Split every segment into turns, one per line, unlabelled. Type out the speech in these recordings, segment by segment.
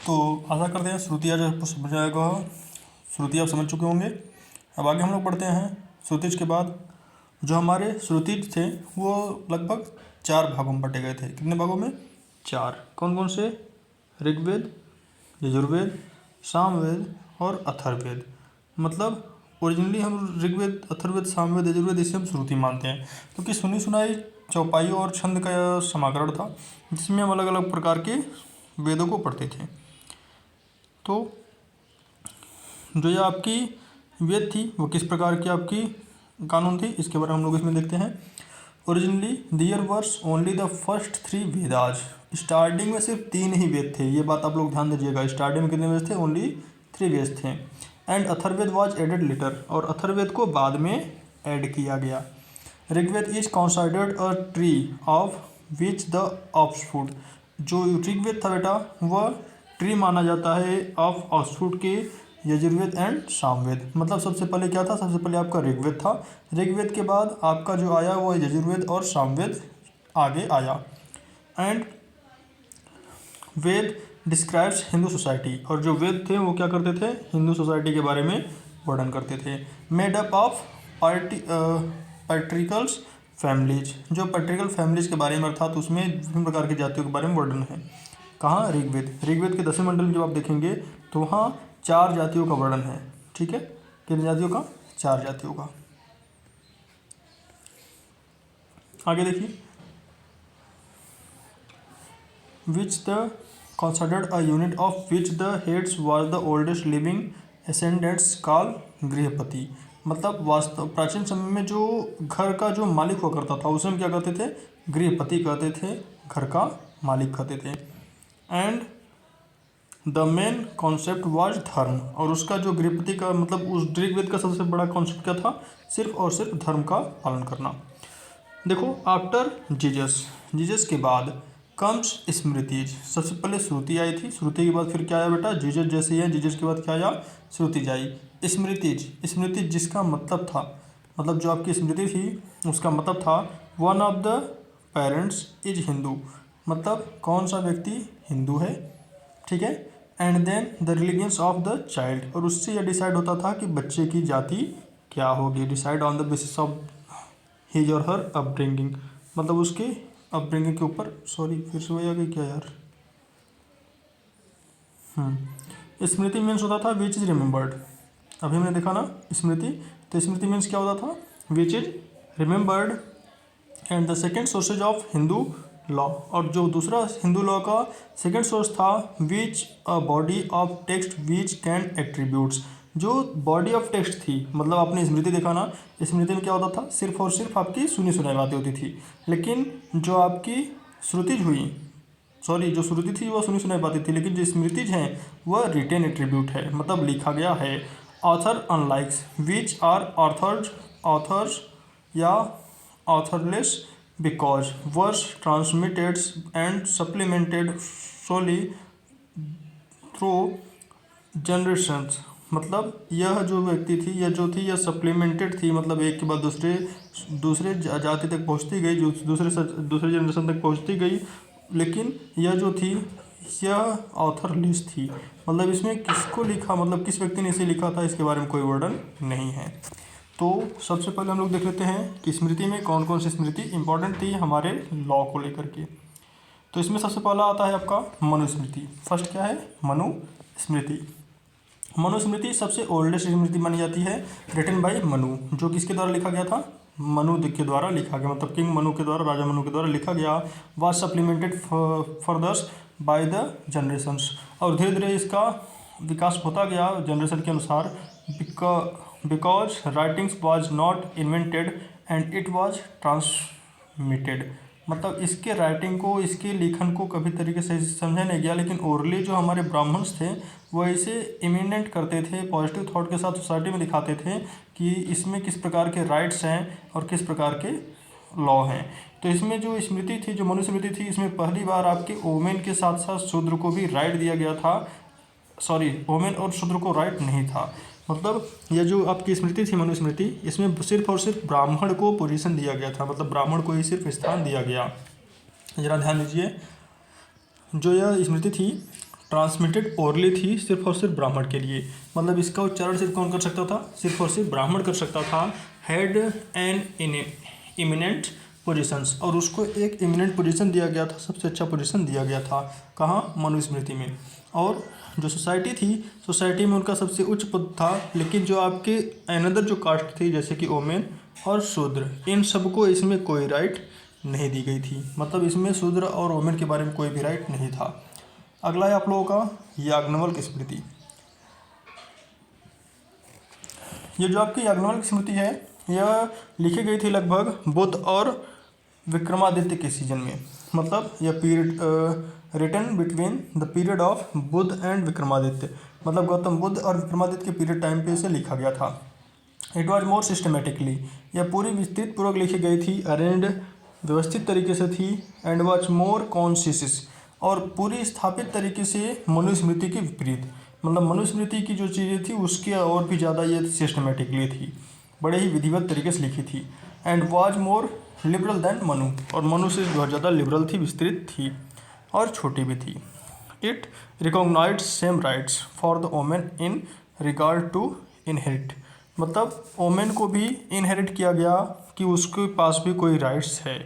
तो आशा करते हैं श्रुति आज आपको समझ आएगा। श्रुति आप समझ चुके होंगे। अब आगे हम लोग पढ़ते हैं। श्रुतिज के बाद जो हमारे श्रुतिज थे वो लगभग 4 भागों में बटे गए थे। कितने भागों में? 4। कौन कौन से? ऋग्वेद, यजुर्वेद, सामवेद और अथर्ववेद। मतलब ओरिजिनली हम ऋग्वेद, अथर्ववेद, सामवेद, यजुर्वेद इसे हम श्रुति मानते हैं, क्योंकि सुनी सुनाई चौपाई और छंद का समाकरण था जिसमें हम अलग अलग प्रकार के वेदों को पढ़ते थे। तो जो ये आपकी वेद थी वो किस प्रकार की आपकी कानून थी, इसके बारे में हम लोग इसमें देखते हैं। Originally there was only the first 3 Vedas. Starting में सिर्फ 3 ही वेद थे, ये बात आप लोग ध्यान दीजिएगा। स्टार्टिंग में कितने वेद थे? ओनली 3 वेद थे। And Atharvaveda was added later, और अथर्ववेद को बाद में ऐड किया गया। Rigveda is considered a tree of which the Oxford. जो ऋग्वेद था बेटा वह ट्री माना जाता है ऑफ ऑक्सफोर्ड के यजुर्वेद एंड सामवेद। मतलब सबसे पहले क्या था? सबसे पहले आपका ऋग्वेद था। ऋग्वेद के बाद आपका जो आया वो यजुर्वेद और सामवेद आगे आया। And Veda describes Hindu society, और जो वेद थे वो क्या करते थे? हिंदू सोसाइटी के बारे में वर्णन करते थे। Made up of patriarchal families. जो पैट्रिकल फैमिलीज के बारे में अर्थात उसमें विभिन्न प्रकार की जातियों के बारे में वर्णन है। कहाँ? ऋग्वेद। ऋग्वेद के 10वें मंडल में जब आप देखेंगे तो वहाँ 4 जातियों का वर्णन है। ठीक है, कितनी जातियों का? 4 जातियों का। आगे देखिए। Which the considered a unit of which the heads was the oldest living ascendants called गृहपति। मतलब वास्तव प्राचीन समय में जो घर का जो मालिक हुआ करता था उसे हम क्या कहते थे? गृहपति कहते थे, घर का मालिक कहते थे। And the main concept was धर्म, और उसका जो गृहपति का मतलब उस ऋग्वेद का सबसे बड़ा कॉन्सेप्ट क्या था? सिर्फ और सिर्फ धर्म का पालन करना। देखो, आफ्टर जीजस के बाद कम्स स्मृतिज। सबसे पहले श्रुति आई थी, श्रुति के बाद फिर क्या आया बेटा? जीजस जैसे है, जीजस के बाद क्या आया? श्रुतिज आई। स्मृतिज जिसका मतलब था, मतलब जो आपकी स्मृति थी उसका मतलब था one of the parents is Hindu. मतलब कौन सा व्यक्ति हिंदू है, ठीक है। And then the religions of the child, और उससे यह डिसाइड होता था कि बच्चे की जाति क्या होगी। Decide on the basis of his और हर अपब्रिंगिंग, मतलब उसके अपब्रिंगिंग के ऊपर। सॉरी, फिर से वही आ गई क्या यार? स्मृति मीन्स होता था विच इज रिमेंबर्ड। अभी हमने देखा ना स्मृति, तो स्मृति मीन्स क्या होता था? Which is remembered. And the second sources of Hindu law, और जो दूसरा हिंदू लॉ का सेकेंड सोर्स था which a body of text which can attributes. जो बॉडी ऑफ टेक्स्ट थी, मतलब आपने स्मृति देखा ना, स्मृति में क्या होता था? सिर्फ और सिर्फ आपकी सुनी सुनाई बातें होती थी। लेकिन जो आपकी श्रुतिज हुई, सॉरी जो श्रुति थी वह सुनी सुनाई बातें थी, लेकिन जो स्मृतिज हैं वह रिटेन एट्रीब्यूट है, मतलब लिखा गया है। ऑथर अनलाइक्स विच आर ऑथर्स या ऑथरलेस because was transmitted and supplemented solely through generations। मतलब यह जो व्यक्ति थी, यह जो थी, यह सप्लीमेंटेड थी, मतलब एक के बाद दूसरे जाति तक पहुंचती गई, जो दूसरे जनरेशन तक पहुंचती गई। लेकिन यह जो थी यह ऑथरलेस थी, मतलब इसमें किसको लिखा, मतलब किस व्यक्ति ने इसे लिखा था इसके बारे में कोई वर्णन नहीं है। तो सबसे पहले हम लोग देख लेते हैं कि स्मृति में कौन कौन सी स्मृति इंपॉर्टेंट थी हमारे लॉ को लेकर के। तो इसमें सबसे पहला आता है आपका मनुस्मृति। फर्स्ट क्या है? मनुस्मृति। मनुस्मृति सबसे ओल्डेस्ट स्मृति मानी जाती है, रिटन बाय मनु। जो किसके द्वारा लिखा गया था? मनु के द्वारा लिखा गया, मतलब किंग मनु के द्वारा, राजा मनु के द्वारा लिखा गया। Was supplemented furthers by the generations, और धीरे धीरे इसका विकास होता गया जनरेशन के अनुसार। because writings was not invented and it was transmitted। मतलब इसके राइटिंग को, इसके लेखन को कभी तरीके से समझा नहीं गया, लेकिन ओरली जो हमारे ब्राह्मण्स थे वो इसे इमिनेंट करते थे, पॉजिटिव थॉट के साथ सोसाइटी में दिखाते थे कि इसमें किस प्रकार के राइट्स हैं और किस प्रकार के लॉ हैं। तो इसमें जो स्मृति थी, जो मनुस्मृति थी, इसमें पहली बार आपके वोमेन के साथ साथ शूद्र को भी राइट दिया गया था। सॉरी, वोमेन और शूद्र को राइट नहीं था। मतलब यह जो आपकी स्मृति थी मनुस्मृति, इसमें सिर्फ और सिर्फ ब्राह्मण को पोजीशन दिया गया था, मतलब ब्राह्मण को ही सिर्फ स्थान दिया गया। जरा ध्यान दीजिए, जो यह स्मृति थी ट्रांसमिटेड ओरली थी सिर्फ और सिर्फ ब्राह्मण के लिए, मतलब इसका उच्चारण सिर्फ कौन कर सकता था, सिर्फ और सिर्फ ब्राह्मण कर सकता था। हैड एन इमिनेंट पोजिशंस, और उसको एक इमिनेंट पोजीशन दिया गया था, सबसे अच्छा पोजीशन दिया गया था, कहाँ, मनुस्मृति में। और जो सोसाइटी थी, सोसाइटी में उनका सबसे उच्च पद था, लेकिन जो आपके अनदर जो कास्ट थी जैसे कि ओमेन और शूद्र, इन सबको इसमें कोई राइट नहीं दी गई थी, मतलब इसमें शूद्र और ओमेन के बारे में कोई भी राइट नहीं था। अगला है आप लोगों का याज्ञवल्क्य स्मृति। ये जो आपकी याज्ञवल्क्य स्मृति है, यह लिखी गई थी लगभग बुद्ध और विक्रमादित्य के सीजन में, मतलब यह period written between the period of Buddha and Vikramaditya, मतलब गौतम बुद्ध और विक्रमादित्य के पीरियड टाइम पे इसे लिखा गया था। इट वॉज मोर सिस्टमेटिकली, यह पूरी विस्तृत पूर्वक लिखी गई थी, अरेंज्ड व्यवस्थित तरीके से थी, एंड वॉज मोर कॉन्शियस, और पूरी स्थापित तरीके से मनुस्मृति के विपरीत, मतलब मनुस्मृति की जो चीज़ें थी उसके और भी ज़्यादा ये सिस्टमेटिकली थी, बड़े ही विधिवत तरीके से लिखी थी। And was more liberal than Manu, और मनु से बहुत ज़्यादा लिबरल थी, विस्तृत थी और छोटी भी थी। It recognised same rights for the women in regard to inherit, मतलब वोमेन को भी इनहेरिट किया गया कि उसके पास भी कोई राइट्स है।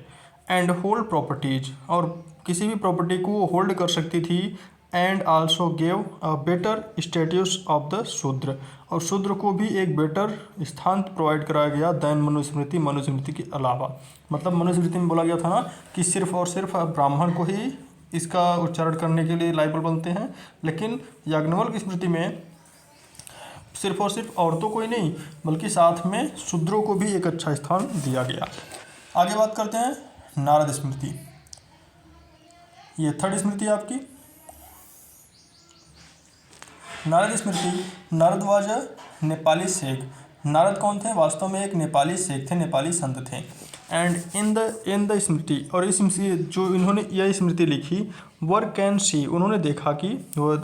एंड होल्ड प्रॉपर्टीज, और किसी भी प्रॉपर्टी को वो होल्ड कर सकती थी। And also gave a better status of the शूद्र, और शूद्र को भी एक बेटर स्थान प्रोवाइड कराया गया दैन मनुस्मृति, मनुस्मृति के अलावा। मतलब मनुस्मृति में बोला गया था ना कि सिर्फ और सिर्फ ब्राह्मण को ही इसका उच्चारण करने के लिए लायबल बनते हैं, लेकिन याज्ञवल्क्य स्मृति में सिर्फ और सिर्फ औरतों को ही नहीं बल्कि साथ में शूद्रों को भी एक अच्छा स्थान दिया गया। आगे बात करते हैं नारद स्मृति। ये थर्ड स्मृति है आपकी Narad Smriti. Narad was a Nepali sage. Narad कौन थे, वास्तव में एक नेपाली शेख थे, नेपाली संत थे। एंड इन द स्मृति, और इस जो इन्होंने यह स्मृति लिखी, वर कैन सी, उन्होंने देखा कि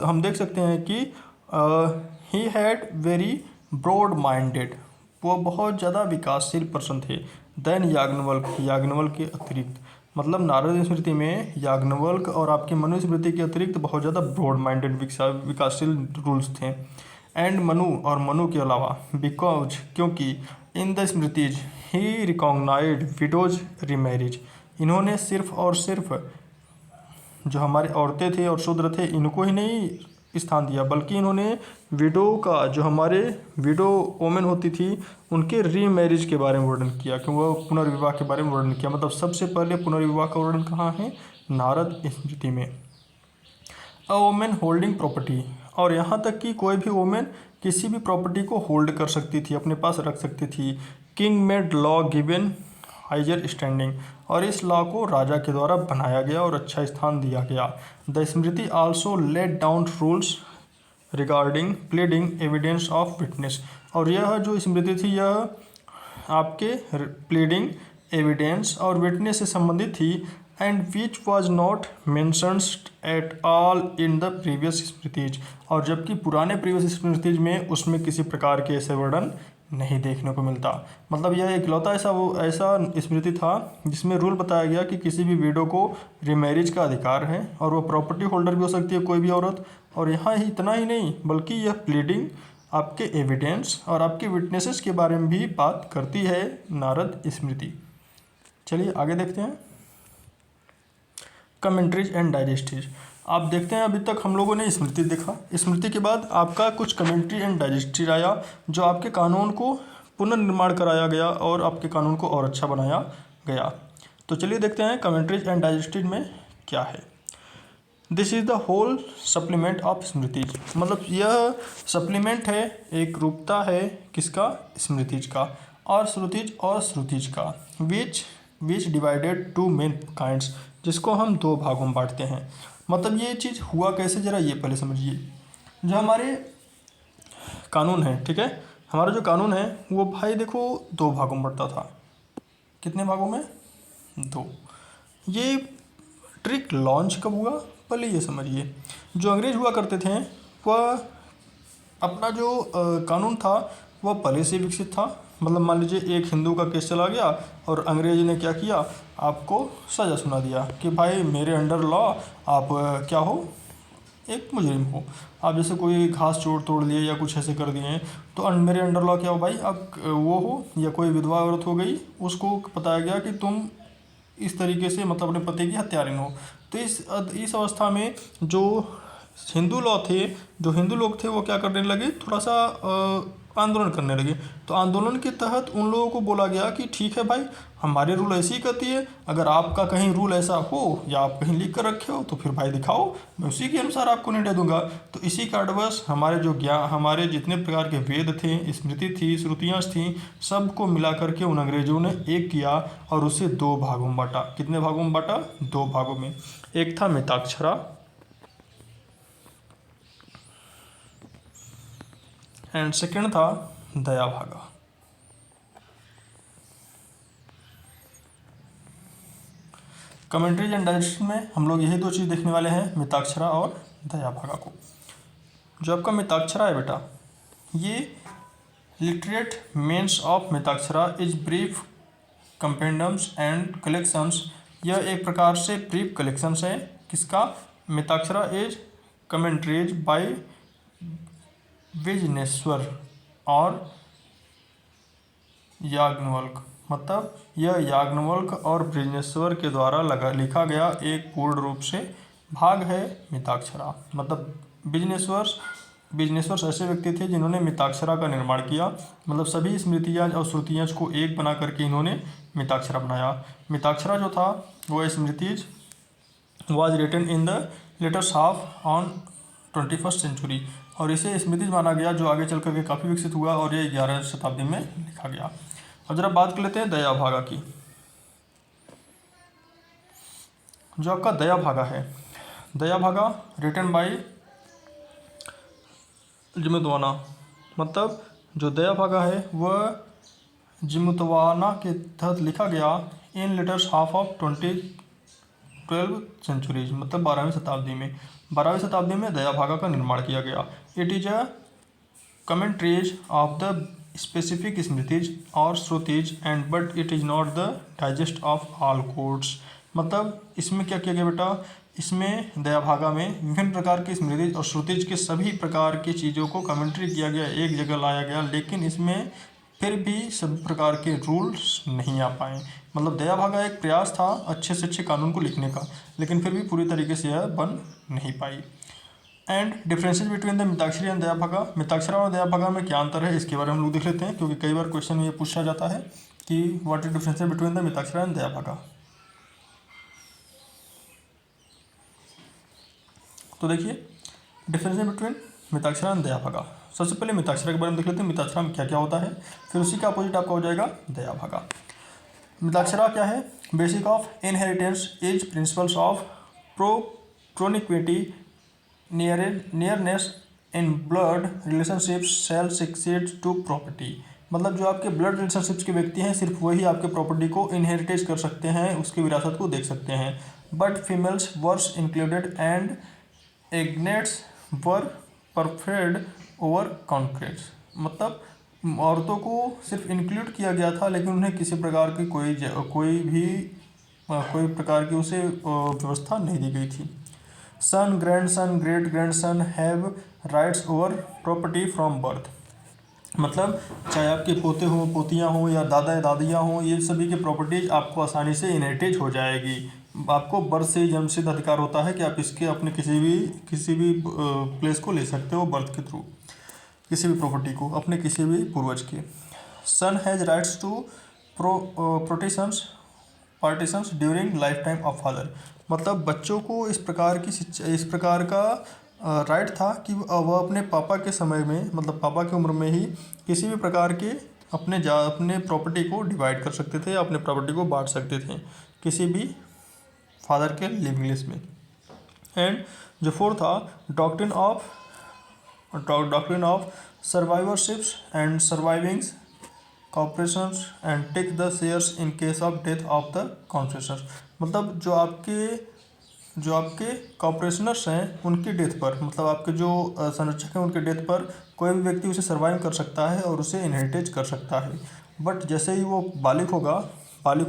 हम देख सकते हैं कि he had very broad minded, वो बहुत ज़्यादा विकासशील पर्सन थे देन याज्ञवल्क्य के अतिरिक्त, मतलब नारद स्मृति में याज्ञवल्क्य और आपकी मनुस्मृति के अतिरिक्त बहुत ज़्यादा ब्रॉड माइंडेड विकासशील रूल्स थे। एंड मनु के अलावा बिकॉज, क्योंकि in the smritis he recognized widows remarriage, इन्होंने सिर्फ और सिर्फ जो हमारे औरतें थे और शूद्र थे इनको ही नहीं स्थान दिया, बल्कि इन्होंने विडो का, जो हमारे विडो वोमेन होती थी उनके रीमैरिज के बारे में वर्णन किया, कि वह पुनर्विवाह के बारे में वर्णन किया। मतलब सबसे पहले पुनर्विवाह का वर्णन कहाँ है, नारद स्मृति में। अ वोमेन होल्डिंग प्रॉपर्टी, और यहाँ तक कि कोई भी वोमेन किसी भी प्रॉपर्टी को होल्ड कर सकती थी, अपने पास रख सकती थी। King made law given higher standing, और इस लॉ को राजा के द्वारा बनाया गया और अच्छा स्थान दिया गया। The smriti also laid down rules regarding pleading evidence of witness, और यह जो स्मृति थी यह आपके प्लीडिंग एविडेंस और विटनेस से संबंधित थी। And which was not mentioned at all in the previous smritis, और जबकि पुराने प्रीवियस स्मृतिज में उसमें किसी प्रकार के ऐसे वर्णन नहीं देखने को मिलता। मतलब यह इकलौता ऐसा स्मृति था जिसमें रूल बताया गया कि किसी भी विडो को रिमैरिज का अधिकार है और वो प्रॉपर्टी होल्डर भी हो सकती है कोई भी औरत। और यहाँ ही इतना ही नहीं बल्कि यह प्लीडिंग, आपके एविडेंस और आपके विटनेसेस के बारे में भी बात करती है नारद स्मृति। चलिए आगे देखते हैं कमेंट्रीज एंड डाइजेस्टिज। आप देखते हैं अभी तक हम लोगों ने स्मृति देखा, स्मृति के बाद आपका कुछ कमेंट्री एंड डाइजेस्टिज आया जो आपके कानून को पुनर्निर्माण कराया गया और आपके कानून को और अच्छा बनाया गया। तो चलिए देखते हैं कमेंट्रीज एंड डाइजेस्टिज में क्या है। This is the whole supplement of smritis, मतलब यह सप्लीमेंट है, एक रूपता है किसका, स्मृतिज का और श्रुतिज का, विच डिवाइडेड टू मेन काइंड्स, जिसको हम दो भागों में बांटते हैं। मतलब ये चीज़ हुआ कैसे, ज़रा ये पहले समझिए। जो हमारे कानून है, ठीक है, हमारा जो कानून है वो भाई देखो दो भागों में बढ़ता था। कितने भागों में, दो। ये ट्रिक लॉन्च कब हुआ, पहले ये समझिए। जो अंग्रेज हुआ करते थे वह अपना जो कानून था वह पहले से विकसित था। मतलब मान लीजिए एक हिंदू का केस चला गया और अंग्रेज ने क्या किया, आपको सज़ा सुना दिया कि भाई मेरे अंडर लॉ आप क्या हो, एक मुजरिम हो। आप जैसे कोई घास तोड़ लिए या कुछ ऐसे कर दिए हैं तो मेरे अंडर लॉ क्या हो भाई, अब वो हो या कोई विधवा औरत हो गई, उसको बताया गया कि तुम इस तरीके से मतलब अपने पति की हत्यारिन हो। तो इस अवस्था में जो हिंदू लॉ थे, जो हिंदू लोग थे वो क्या करने लगे, थोड़ा सा आंदोलन करने लगे। तो आंदोलन के तहत उन लोगों को बोला गया कि ठीक है भाई, हमारे रूल ऐसी ही कहती है, अगर आपका कहीं रूल ऐसा हो या आप कहीं लिख कर रखे हो तो फिर भाई दिखाओ, मैं उसी के अनुसार आपको निर्णय दूंगा। तो इसी कारणवश हमारे जो ज्ञान, हमारे जितने प्रकार के वेद थे, स्मृति थी, श्रुतियाँ थीं, सबको मिला करके उन अंग्रेजों ने एक किया और उसे 2 भागों में बांटा। कितने भागों में बांटा? 2 भागों में। एक था मिताक्षरा एंड सेकेंड था दया भागा। कमेंट्रीज एंड डाइजेशन में हम लोग यही 2 चीज़ देखने वाले हैं, मिताक्षरा और दया भागा को। जो आपका मिताक्षरा है बेटा, ये literate means of Mitakshara is brief compendiums and collections. यह एक प्रकार से ब्रीफ कलेक्शंस है। किसका? Mitakshara is commentaries by Vijnaneshwara और याग्नवल्क। मतलब यह याग्नवल्क और विजनेश्वर के द्वारा लिखा गया एक पूर्ण रूप से भाग है मिताक्षरा। मतलब विजनेश्वर ऐसे व्यक्ति थे जिन्होंने मिताक्षरा का निर्माण किया। मतलब सभी स्मृतियाँ और श्रुतियाँ को एक बना करके इन्होंने मिताक्षरा बनाया। मिताक्षरा जो था वो smritis was written in the latest half on 21st century, और इसे स्मृतिज माना गया जो आगे चल करके काफ़ी विकसित हुआ और ये 11वीं शताब्दी में लिखा गया। अब जरा बात कर लेते हैं दया भागा की। जो आपका दया भागा है, दया भागा रिटन बाय जिमुतवाना। मतलब जो दया भागा है वह जिमुतवाना के तहत लिखा गया in latest half of 12th centuries, मतलब 12वीं शताब्दी में। 12वीं शताब्दी में दया भागा का निर्माण किया गया। It is a commentaries of the specific smritis और shrutis and but it is not the digest of all codes. मतलब इसमें क्या किया गया बेटा, इसमें दया भागा में विभिन्न प्रकार की स्मृतिज और श्रुतिज के सभी प्रकार की चीज़ों को कमेंट्री किया गया, एक जगह लाया गया, लेकिन इसमें फिर भी सभी प्रकार के रूल्स नहीं आ पाए। मतलब दया भागा एक प्रयास था अच्छे से अच्छे कानून को लिखने का, लेकिन फिर भी पूरी तरीके से यह बन नहीं पाई। And differences between the Mitakshari and Daya Bhaga. Mitakshara और दया भागा में क्या अंतर है, इसके बारे में हम लोग देख लेते हैं, क्योंकि कई बार क्वेश्चन में ये पूछा जाता है कि what is differences between the Mitakshara and Daya Bhaga. तो देखिए differences between Mitakshara and Daya Bhaga. सबसे पहले मिताक्षरा के बारे में देख लेते हैं, मिताक्षरा में क्या क्या होता है, फिर उसी का अपोजिट आपका हो जाएगा दया भागा। मिताक्षरा क्या है? Basic of inheritance is principles of propinquity nearness in blood relationships shall succeed to property. मतलब जो आपके ब्लड रिलेशनशिप्स के व्यक्ति हैं सिर्फ वही आपके प्रॉपर्टी को इनहेरिटेज कर सकते हैं, उसकी विरासत को देख सकते हैं। But females were included and agnates were preferred over cognates. मतलब औरतों को सिर्फ इंक्लूड किया गया था, लेकिन उन्हें किसी प्रकार की कोई प्रकार की उसे व्यवस्था नहीं दी गई थी। Son, grandson, great grandson have rights over property from birth. मतलब चाहे आपके पोते हों, पोतियाँ हों या दादा दादियाँ हों, ये सभी की प्रॉपर्टीज आपको आसानी से इनहेरिटेज हो जाएगी। आपको बर्थ से जन्मसिद्ध अधिकार होता है कि आप इसके अपने किसी भी प्लेस को ले सकते हो बर्थ के थ्रू, किसी भी प्रॉपर्टी को अपने किसी भी पूर्वज के। Son has rights to protections partitions during life time of father. मतलब बच्चों को इस प्रकार का राइट था कि वह अपने पापा के समय में, मतलब पापा की उम्र में ही किसी भी प्रकार के अपने प्रॉपर्टी को डिवाइड कर सकते थे या अपने प्रॉपर्टी को बांट सकते थे किसी भी फादर के लिविंग लिस्ट में। एंड जो फोर्थ था doctrine of survivorships and survivings corporations and take the shares in case of death of the coparceners. मतलब जो आपके कॉर्पोरेशनर्स हैं उनकी डेथ पर, मतलब आपके जो संरक्षक हैं उनके डेथ पर कोई भी व्यक्ति उसे सर्वाइव कर सकता है और उसे इनहेरिटेज कर सकता है। बट जैसे ही वो बालिग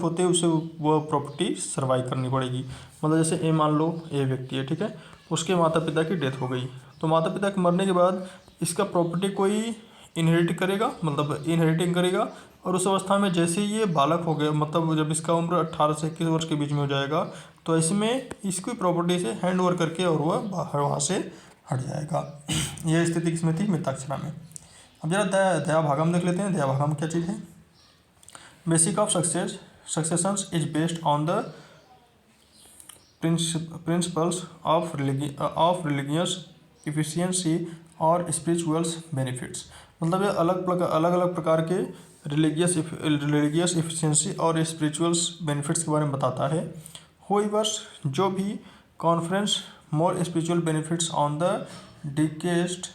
होते ही उसे वो प्रॉपर्टी सर्वाइव करनी पड़ेगी। मतलब जैसे मान लो ए व्यक्ति है, ठीक है, उसके माता पिता की डेथ हो गई, तो माता पिता के मरने के बाद इसका प्रॉपर्टी कोई इनहेरिट करेगा, मतलब इनहेरिटिंग करेगा। और उस अवस्था में जैसे ही ये बालक हो गया, मतलब जब इसका उम्र 18 से 21 वर्ष के बीच में हो जाएगा, तो इसमें इसकी प्रॉपर्टी से हैंड ओवर करके और वह बाहर वहाँ से हट जाएगा। यह स्थिति किसमें थी? मिताक्षरा में। अब जरा दया भागम देख लेते हैं। दया भागम क्या चीज़ है? Basic of successions is based on the principles of religious efficiency और स्पिरिचुअल्स बेनिफिट्स। मतलब ये अलग अलग प्रकार के रिलीजियस इफिशियंसी और स्पिरिचुअल्स बेनिफिट्स के बारे में बताता है। होइवर्स जो भी confers more spiritual benefits on the deceased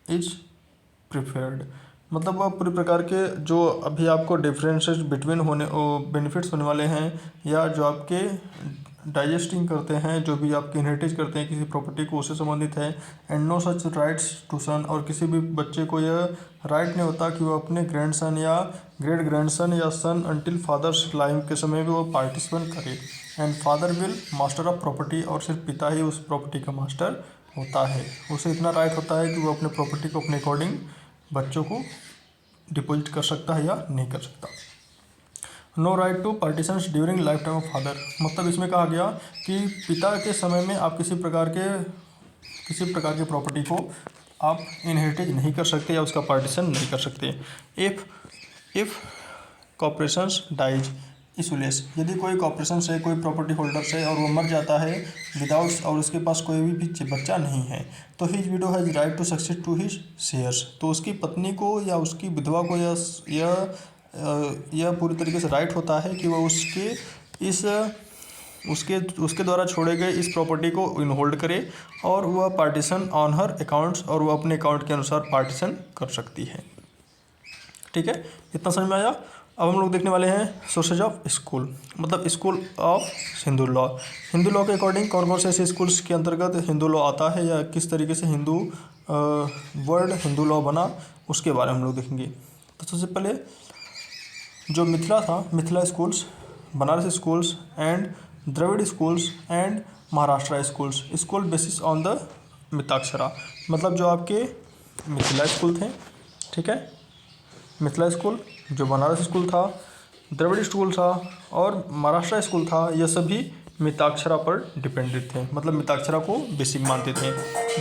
is preferred. मतलब वह पूरे प्रकार के जो अभी आपको डिफरेंसेस बिटवीन होने बेनिफिट्स होने वाले हैं, या जो आपके डाइजेस्टिंग करते हैं, जो भी आपके इनहेरिटेज करते हैं किसी प्रॉपर्टी को, उससे संबंधित है। And no such rights to son, और किसी भी बच्चे को यह राइट नहीं होता कि वो अपने ग्रैंडसन या ग्रेट ग्रैंडसन या सन अंटिल फादर्स लाइफ के समय भी वो पार्टिसिपेंट करे। And father will master of property, और सिर्फ पिता ही उस प्रॉपर्टी का मास्टर होता है। उसे इतना राइट होता है कि वो अपने प्रॉपर्टी को अपने अकॉर्डिंग बच्चों को डिपॉजिट कर सकता है या नहीं कर सकता। No right to partitions during life time of father. मतलब इसमें कहा गया कि पिता के समय में आप किसी प्रकार के प्रॉपर्टी को आप इनहेरिटेज नहीं कर सकते या उसका पार्टीशन नहीं कर सकते। इफ़ कॉर्पोरेशंस डाइज इसुलेस, यदि कोई कॉर्पोरेशन से कोई प्रॉपर्टी होल्डर से और वो मर जाता है विदाउट, और उसके पास कोई भी बच्चा नहीं है, तो his widow has right to success to his shares. तो उसकी पत्नी को या उसकी विधवा को यह पूरी तरीके से राइट होता है कि वह उसके द्वारा छोड़े गए इस प्रॉपर्टी को इन होल्ड करे, और वह पार्टीशन ऑन हर अकाउंट्स, और वह अपने अकाउंट के अनुसार पार्टीशन कर सकती है। ठीक है, इतना समझ में आया। अब हम लोग देखने वाले हैं सोर्सेज ऑफ स्कूल, मतलब school of Hindu law. Hindu law के अकॉर्डिंग कौन कौन से ऐसे स्कूल्स के अंतर्गत हिंदू लॉ आता है, या किस तरीके से वर्ड हिंदू लॉ बना, उसके बारे में हम लोग देखेंगे। तो सबसे पहले जो मिथिला था, Mithila schools, Banaras schools and Dravida schools and Maharashtra schools, school basis on the Mitakshara. मतलब जो आपके मिथिला स्कूल थे, ठीक है, मिथिला स्कूल, जो बनारस स्कूल था, द्रविड़ स्कूल था और महाराष्ट्र स्कूल था, यह सभी मिताक्षरा पर डिपेंडेंट थे, मतलब मिताक्षरा को बेसिक मानते थे।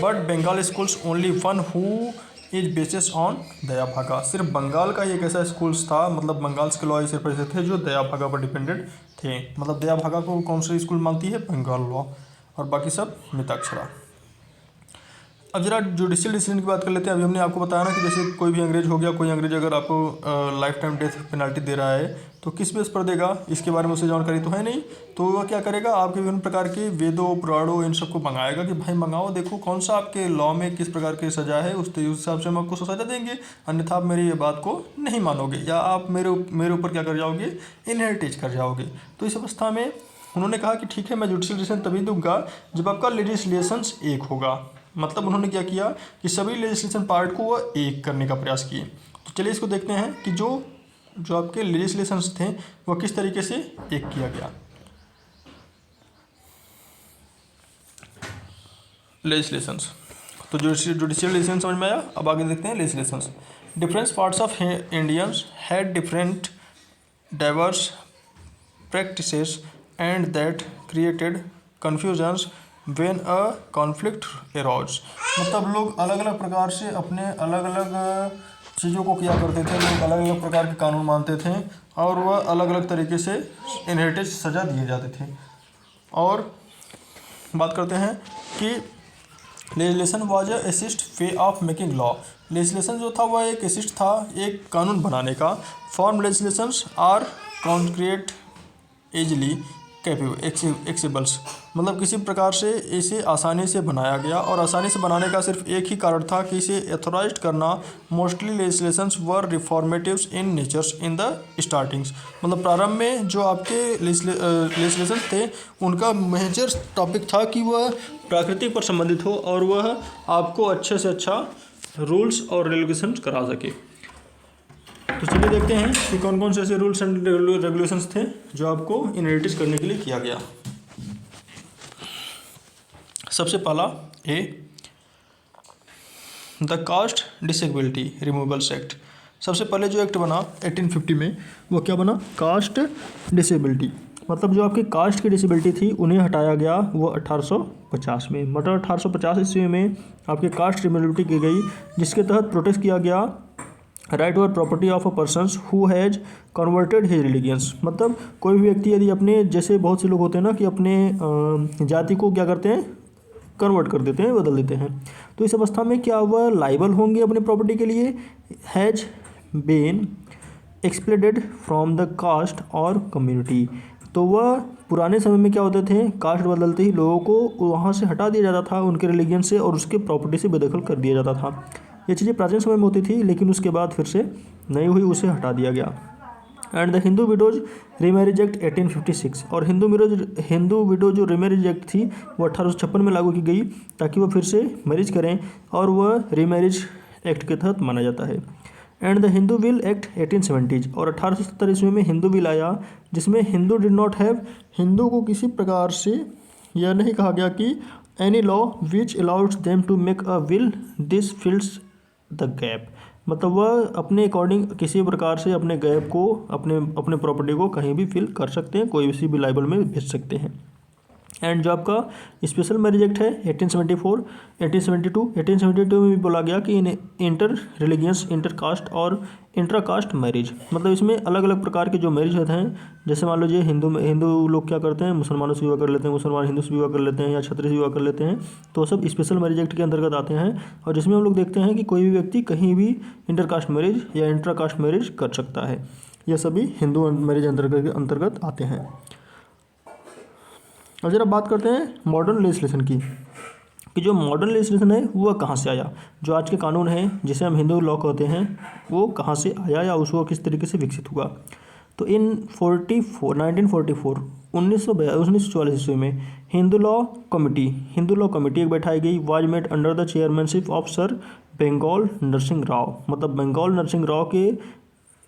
But Bengal schools only one who is basis on Daya Bhaga. सिर्फ बंगाल का एक ऐसा स्कूल्स था, मतलब बंगाल के लॉ सिर्फ ऐसे थे जो दया भागा पर डिपेंडेंट थे। मतलब दया भागा को कौन सी स्कूल मानती है? बंगाल लॉ, और बाकी सब मिताक्षरा। अब जरा जुडिशियल डिसीजन की बात कर लेते हैं। अभी हमने आपको बताया ना कि जैसे कोई भी अंग्रेज हो गया, कोई अंग्रेज अगर आपको लाइफ टाइम डेथ पेनल्टी दे रहा है तो किस बेस पर देगा, इसके बारे में उसे जानकारी तो है नहीं। तो वह क्या करेगा, आपके विभिन्न प्रकार के वेदों पुराणों इन सबको मंगाएगा कि भाई मंगाओ, देखो कौन सा आपके लॉ में किस प्रकार की सज़ा है, उस हिसाब से हम आपको सज़ा देंगे, अन्यथा आप मेरी ये बात को नहीं मानोगे या आप मेरे ऊपर क्या कर जाओगे, इनहेरिटेज कर जाओगे। तो इस अवस्था में उन्होंने कहा कि ठीक है, मैं जुडिशियल डिसीजन तभी दूंगा जब आपका लेजिस्लेशंस एक होगा। मतलब उन्होंने क्या किया कि सभी लेजिस्लेशन पार्ट को वह एक करने का प्रयास किए। तो चलिए इसको देखते हैं कि जो आपके लेजिस्लेशंस थे वह किस तरीके से एक किया गया। लेजिस्लेशंस, तो जुडिशियल डिसीजन समझ में आया। अब आगे देखते हैं legislations. Different parts of Indians had different diverse practices and that created confusions when a conflict arrows. मतलब लोग अलग अलग प्रकार से अपने अलग अलग चीज़ों को किया करते थे, लोग अलग अलग प्रकार के कानून मानते थे, और वह अलग अलग तरीके से इनहेरिटेज सज़ा दिए जाते थे। और बात करते हैं कि legislation was a assist way of making law. Legislation जो था वह एक असिस्ट था, एक कानून बनाने का। Form legislations are concrete easily acceptables, मतलब किसी प्रकार से इसे आसानी से बनाया गया, और आसानी से बनाने का सिर्फ एक ही कारण था कि इसे एथोराइज्ड करना। Mostly legislations were reformatives in natures in the startings. मतलब प्रारंभ में जो आपके लेजिस्लेशन थे उनका मेजर टॉपिक था कि वह प्रकृति पर संबंधित हो और वह आपको अच्छे से अच्छा रूल्स और रेगुलेशंस करा सके। तो चलिए देखते हैं कि कौन कौन से ऐसे रूल्स एंड रेगुलेशंस थे जो आपको इनहेरिटेज करने के लिए किया गया। सबसे पहला a, the caste disability removals act. सबसे पहले जो एक्ट बना 1850 में वो क्या बना, कास्ट डिसेबिलिटी। मतलब जो आपकी कास्ट की डिसेबिलिटी थी उन्हें हटाया गया वो 1850 में। मतलब 1850 ईस्वी में आपकी कास्ट रिमूवलिटी की गई, जिसके तहत प्रोटेस्ट किया गया राइट और property of a person's who has converted his religions. मतलब कोई भी व्यक्ति यदि अपने, जैसे बहुत से लोग होते हैं ना कि अपने जाति को क्या करते हैं, कन्वर्ट कर देते हैं, बदल देते हैं, तो इस अवस्था में क्या वह लाइबल होंगे अपने प्रॉपर्टी के लिए। Has been expelled from the caste और कम्युनिटी। तो वह पुराने समय में क्या होते थे, कास्ट बदलते ही लोगों को वहाँ से हटा दिया जाता था उनके रिलीजन से और उसके प्रॉपर्टी से बेदखल कर दिया जाता था। ये चीज़ें प्राचीन समय में होती थी, लेकिन उसके बाद फिर से नई हुई, उसे हटा दिया गया। And the Hindu widows remarriage act 1856। और हिंदू विडो जो रीमैरिज एक्ट थी वो 1856 में लागू की गई, ताकि वह फिर से मैरिज करें, और वह रीमैरिज एक्ट के तहत माना जाता है। And the Hindu will act 1870। और 1870 ईस्वी में हिंदू विल आया, जिसमें Hindu did not have, Hindu को किसी प्रकार से यह नहीं कहा गया कि any law which allows them to make a will this fills the gap. मतलब वह अपने अकॉर्डिंग किसी प्रकार से अपने गैप को, अपने प्रॉपर्टी को कहीं भी फिल कर सकते हैं, कोई भी लाइबल में भेज सकते हैं। एंड जो आपका स्पेशल मैरिज एक्ट है 1874, 1872 में भी बोला गया कि इंटर रिलीजियस, इंटर कास्ट और इंट्रा कास्ट मैरिज। मतलब इसमें अलग अलग प्रकार के जो मैरिज होते हैं, जैसे मान लीजिए हिंदू लोग क्या करते हैं, मुसलमानों से विवाह कर लेते हैं, मुसलमान हिंदू से विवाह कर लेते हैं, या क्षत्रिय से विवाह कर लेते हैं, तो सब स्पेशल मैरिज एक्ट के अंतर्गत आते हैं। और जिसमें हम लोग देखते हैं कि कोई भी व्यक्ति कहीं भी इंटर कास्ट मैरिज या इंट्रा कास्ट मैरिज कर सकता है। यह सभी हिंदू मैरिज अंतर्गत आते हैं। अब जरा बात करते हैं मॉडर्न लेजिस्लेशन की, कि जो मॉडर्न लेजिस्लेशन है वह कहाँ से आया। जो आज के कानून हैं जिसे हम हिंदू लॉ कहते हैं, वो कहाँ से आया या उसको किस तरीके से विकसित हुआ। तो इन 1944 ईस्वी में हिंदू लॉ कमेटी एक बैठाई गई, was made under the chairmanship of sir Benegal Narsingh Rao. मतलब बंगाल नरसिंह राव के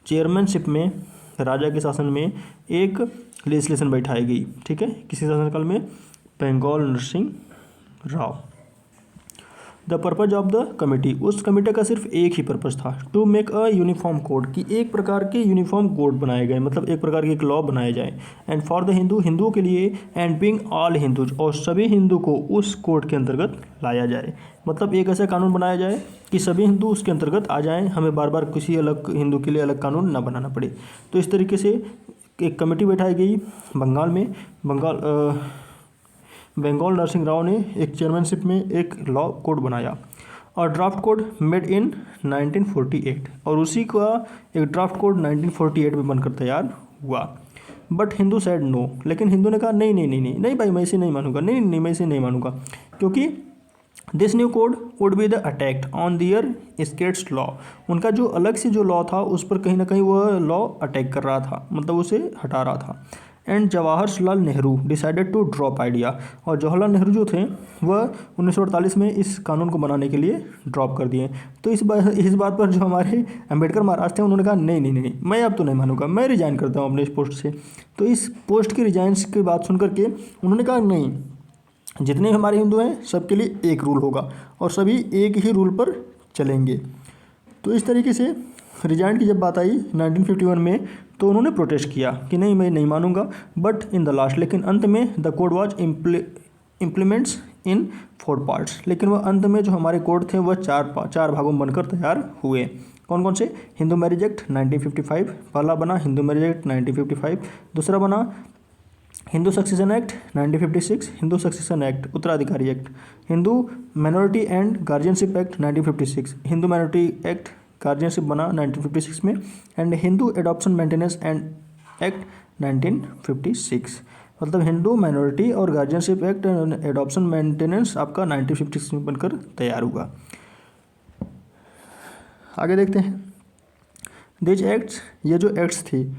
चेयरमैनशिप में, राजा के शासन में एक लेजिस्लेशन बैठाई गई। ठीक है, किसी शासनकाल में, Benegal Narsingh Rao. The purpose of the committee, उस कमेटी का सिर्फ एक ही पर्पज था, to make a uniform code, कि एक प्रकार के यूनिफॉर्म कोड बनाए गए, मतलब एक प्रकार के एक लॉ बनाए जाए। एंड फॉर द हिंदुओं के लिए, एंड बीइंग ऑल हिंदूज, और सभी हिंदू को उस कोड के अंतर्गत लाया जाए। मतलब एक ऐसा कानून बनाया जाए कि सभी हिंदू उसके अंतर्गत आ जाएं, हमें बार बार किसी अलग हिंदू के लिए अलग कानून ना बनाना पड़े। तो इस तरीके से एक कमेटी बैठाई गई बंगाल में। बेंगॉल नरसिंह राव ने एक चेयरमैनशिप में एक लॉ कोड बनाया, और ड्राफ्ट कोड मेड इन 1948, और उसी का एक ड्राफ्ट कोड 1948 में बनकर तैयार हुआ। बट हिंदू सेड नो, लेकिन हिंदू ने कहा नहीं भाई, मैं इसे नहीं मानूंगा, नहीं मैं इसे नहीं मानूंगा, क्योंकि this new code would be the attack on their states law. उनका जो अलग से जो लॉ था उस पर कहीं ना कहीं वह लॉ अटैक कर रहा था, मतलब उसे हटा रहा था। And Jawaharlal Nehru decided to drop idea, और जवाहरलाल नेहरू जो थे वह 1948 में इस कानून को बनाने के लिए ड्रॉप कर दिए। तो इस बात पर जो हमारे अम्बेडकर महाराज थे उन्होंने कहा नहीं, मैं अब तो नहीं मानूंगा, मैं रिजाइन करता हूँ अपने इस पोस्ट से। तो इस पोस्ट की रिजाइन की बात सुन करके उन्होंने कहा नहीं, जितने हमारे हिंदू हैं सबके लिए एक रूल होगा और सभी एक ही रूल पर चलेंगे। तो इस तरीके से रिजाइन की जब बात आई 1951 में, तो उन्होंने प्रोटेस्ट किया कि नहीं, मैं नहीं मानूंगा। बट इन द लास्ट, लेकिन अंत में the code was implements in 4 parts, लेकिन वह अंत में जो हमारे कोड थे वह चार भागों में बनकर तैयार हुए। कौन कौन से? हिंदू मैरिज एक्ट 1955, पहला बना हिंदू मैरिज एक्ट 1955, दूसरा बना Hindu succession act 1956, Hindu succession act उत्तराधिकारी act, Hindu minority and guardianship act 1956, Hindu minority act guardianship बना 1956 में, and Hindu adoption maintenance and act 1956। मतलब हिंदू माइनॉरिटी और गार्जियनशिप एक्ट एडॉप्शन मेंटेनेंस आपका 1956 में बनकर तैयार हुआ। आगे देखते हैं दिस एक्ट्स, ये जो एक्ट्स थी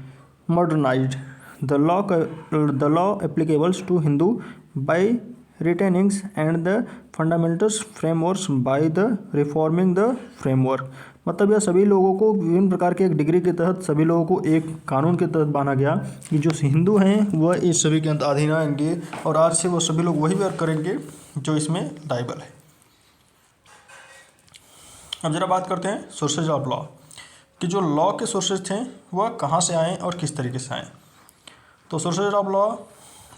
modernised the law applicables to Hindu by retainings and the fundamentals frameworks by the reforming the framework। मतलब यह सभी लोगों को विभिन्न प्रकार के एक डिग्री के तहत सभी लोगों को एक कानून के तहत माना गया कि जो हिंदू हैं वह इस सभी के अंत अधीन आएंगे और आज से वो सभी लोग वही वर्क करेंगे जो इसमें लायबल है। अब जरा बात करते हैं सोर्सेज ऑफ लॉ कि जो लॉ के सोर्सेज थे वह कहाँ से आए और किस तरीके से आए। तो सोर्सेज ऑफ लॉ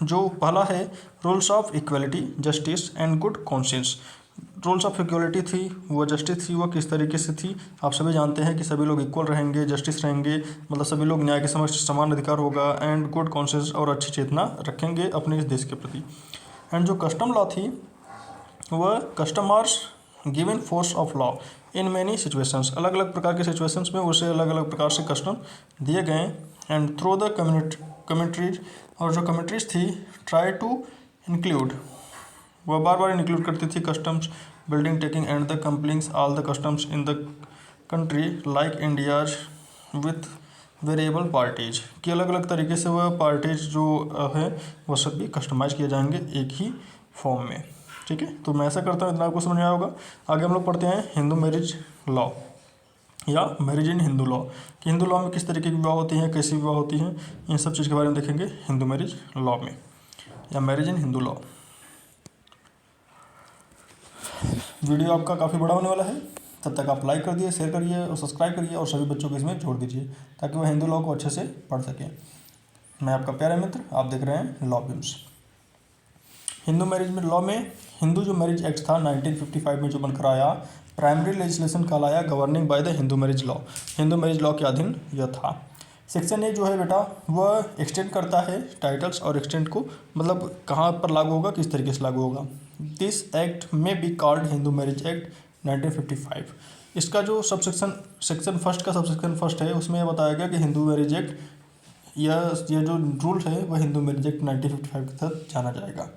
जो पहला है rules of equality, justice and good conscience. Rules of equality थी, वो जस्टिस थी, वो किस तरीके से थी। आप सभी जानते हैं कि सभी लोग इक्वल रहेंगे, जस्टिस रहेंगे, मतलब सभी लोग न्याय के समक्ष समान अधिकार होगा। एंड गुड कॉन्शियंस और अच्छी चेतना रखेंगे अपने इस देश के प्रति। एंड जो कस्टम लॉ थी वह customers given force of law in many situations, अलग अलग प्रकार के सिचुएशंस में उसे अलग अलग प्रकार से कस्टम दिए गए। एंड थ्रू द कमेंट्रीज, और जो कमेंट्रीज थी ट्राई टू इंक्लूड, वह बार बार इंक्लूड करती थी customs building taking and the compilings all the customs in the country like India's with variable parties, कि अलग अलग तरीके से वह पार्टीज जो है वह सब भी कस्टमाइज किए जाएंगे एक ही फॉर्म में। ठीक है, तो मैं ऐसा करता हूँ, इतना आपको समझ में आया होगा। आगे हम लोग पढ़ते हैं हिंदू मैरिज लॉ या मैरिज इन हिंदू लॉ, कि हिंदू लॉ में किस तरीके की विवाह होती हैं, कैसी विवाह होती हैं, इन सब चीज़ के बारे में देखेंगे हिंदू मैरिज लॉ में या marriage in Hindu law. Video आपका काफ़ी बड़ा होने वाला है, तब तक आप लाइक कर दिए, शेयर करिए और सब्सक्राइब करिए और सभी बच्चों को इसमें जोड़ दीजिए ताकि वह हिंदू लॉ को अच्छे से पढ़ सकें। मैं आपका प्यारा मित्र, आप देख रहे हैं लॉ बीम्स। हिंदू मैरिज में लॉ में हिंदू जो मैरिज एक्ट था 1955 में जो बनकर आया, प्राइमरी लेजिस्लेशन कहलाया governing by the Hindu marriage law. Hindu marriage law के अधीन यह था। सेक्शन ए जो है बेटा वह एक्सटेंड करता है टाइटल्स और एक्सटेंड को, मतलब कहाँ पर लागू होगा, किस तरीके से लागू होगा। दिस एक्ट में be called Hindu marriage act 1955। इसका जो सेक्शन फर्स्ट का सबसेक्शन फर्स्ट है उसमें यह बताया गया कि हिंदू मैरिज एक्ट यह जो रूल है वह हिंदू मैरिज एक्ट 1955 के तहत जाना जाएगा।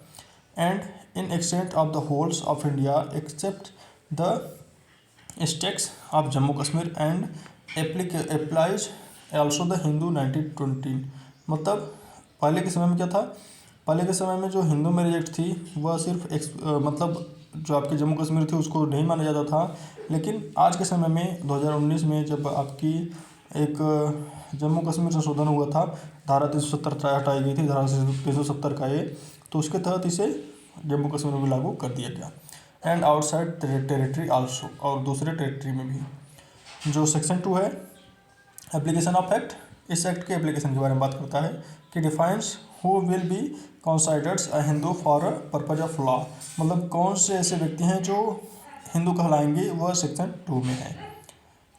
And in extent of the holes of India accept the states of Jammu Kashmir and applies also the Hindu 1920। मतलब पहले के समय में क्या था, पहले के समय में जो हिंदू मैरिज एक्ट थी वह सिर्फ मतलब जो आपकी जम्मू कश्मीर थी उसको नहीं माना जाता था, लेकिन आज के समय में 2019 में जब आपकी एक जम्मू कश्मीर संशोधन हुआ था, धारा 370 हटाई गई थी, धारा 370 का ये, तो उसके तहत इसे जम्मू कश्मीर में भी लागू कर दिया गया। एंड आउटसाइड टेरिटरी आल्सो, और दूसरे टेरिटरी में भी। जो सेक्शन 2 है एप्लीकेशन ऑफ एक्ट, इस एक्ट के एप्लीकेशन के बारे में बात करता है कि defines who will be considers a Hindu for a purpose of law, मतलब कौन से ऐसे व्यक्ति हैं जो हिंदू कहलाएंगे, वह सेक्शन 2 में है।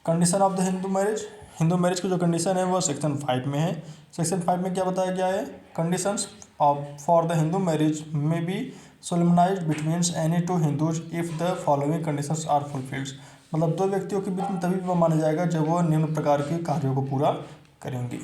Condition of the Hindu marriage की जो कंडीशन है वह सेक्शन 5 में है। सेक्शन 5 में क्या बताया गया है, conditions for the Hindu marriage में be solemnized between any two Hindus if the following conditions are fulfilled, मतलब दो व्यक्तियों के बीच में तभी विवाह माना जाएगा जब वह निम्न प्रकार के कार्यों को पूरा करेंगे।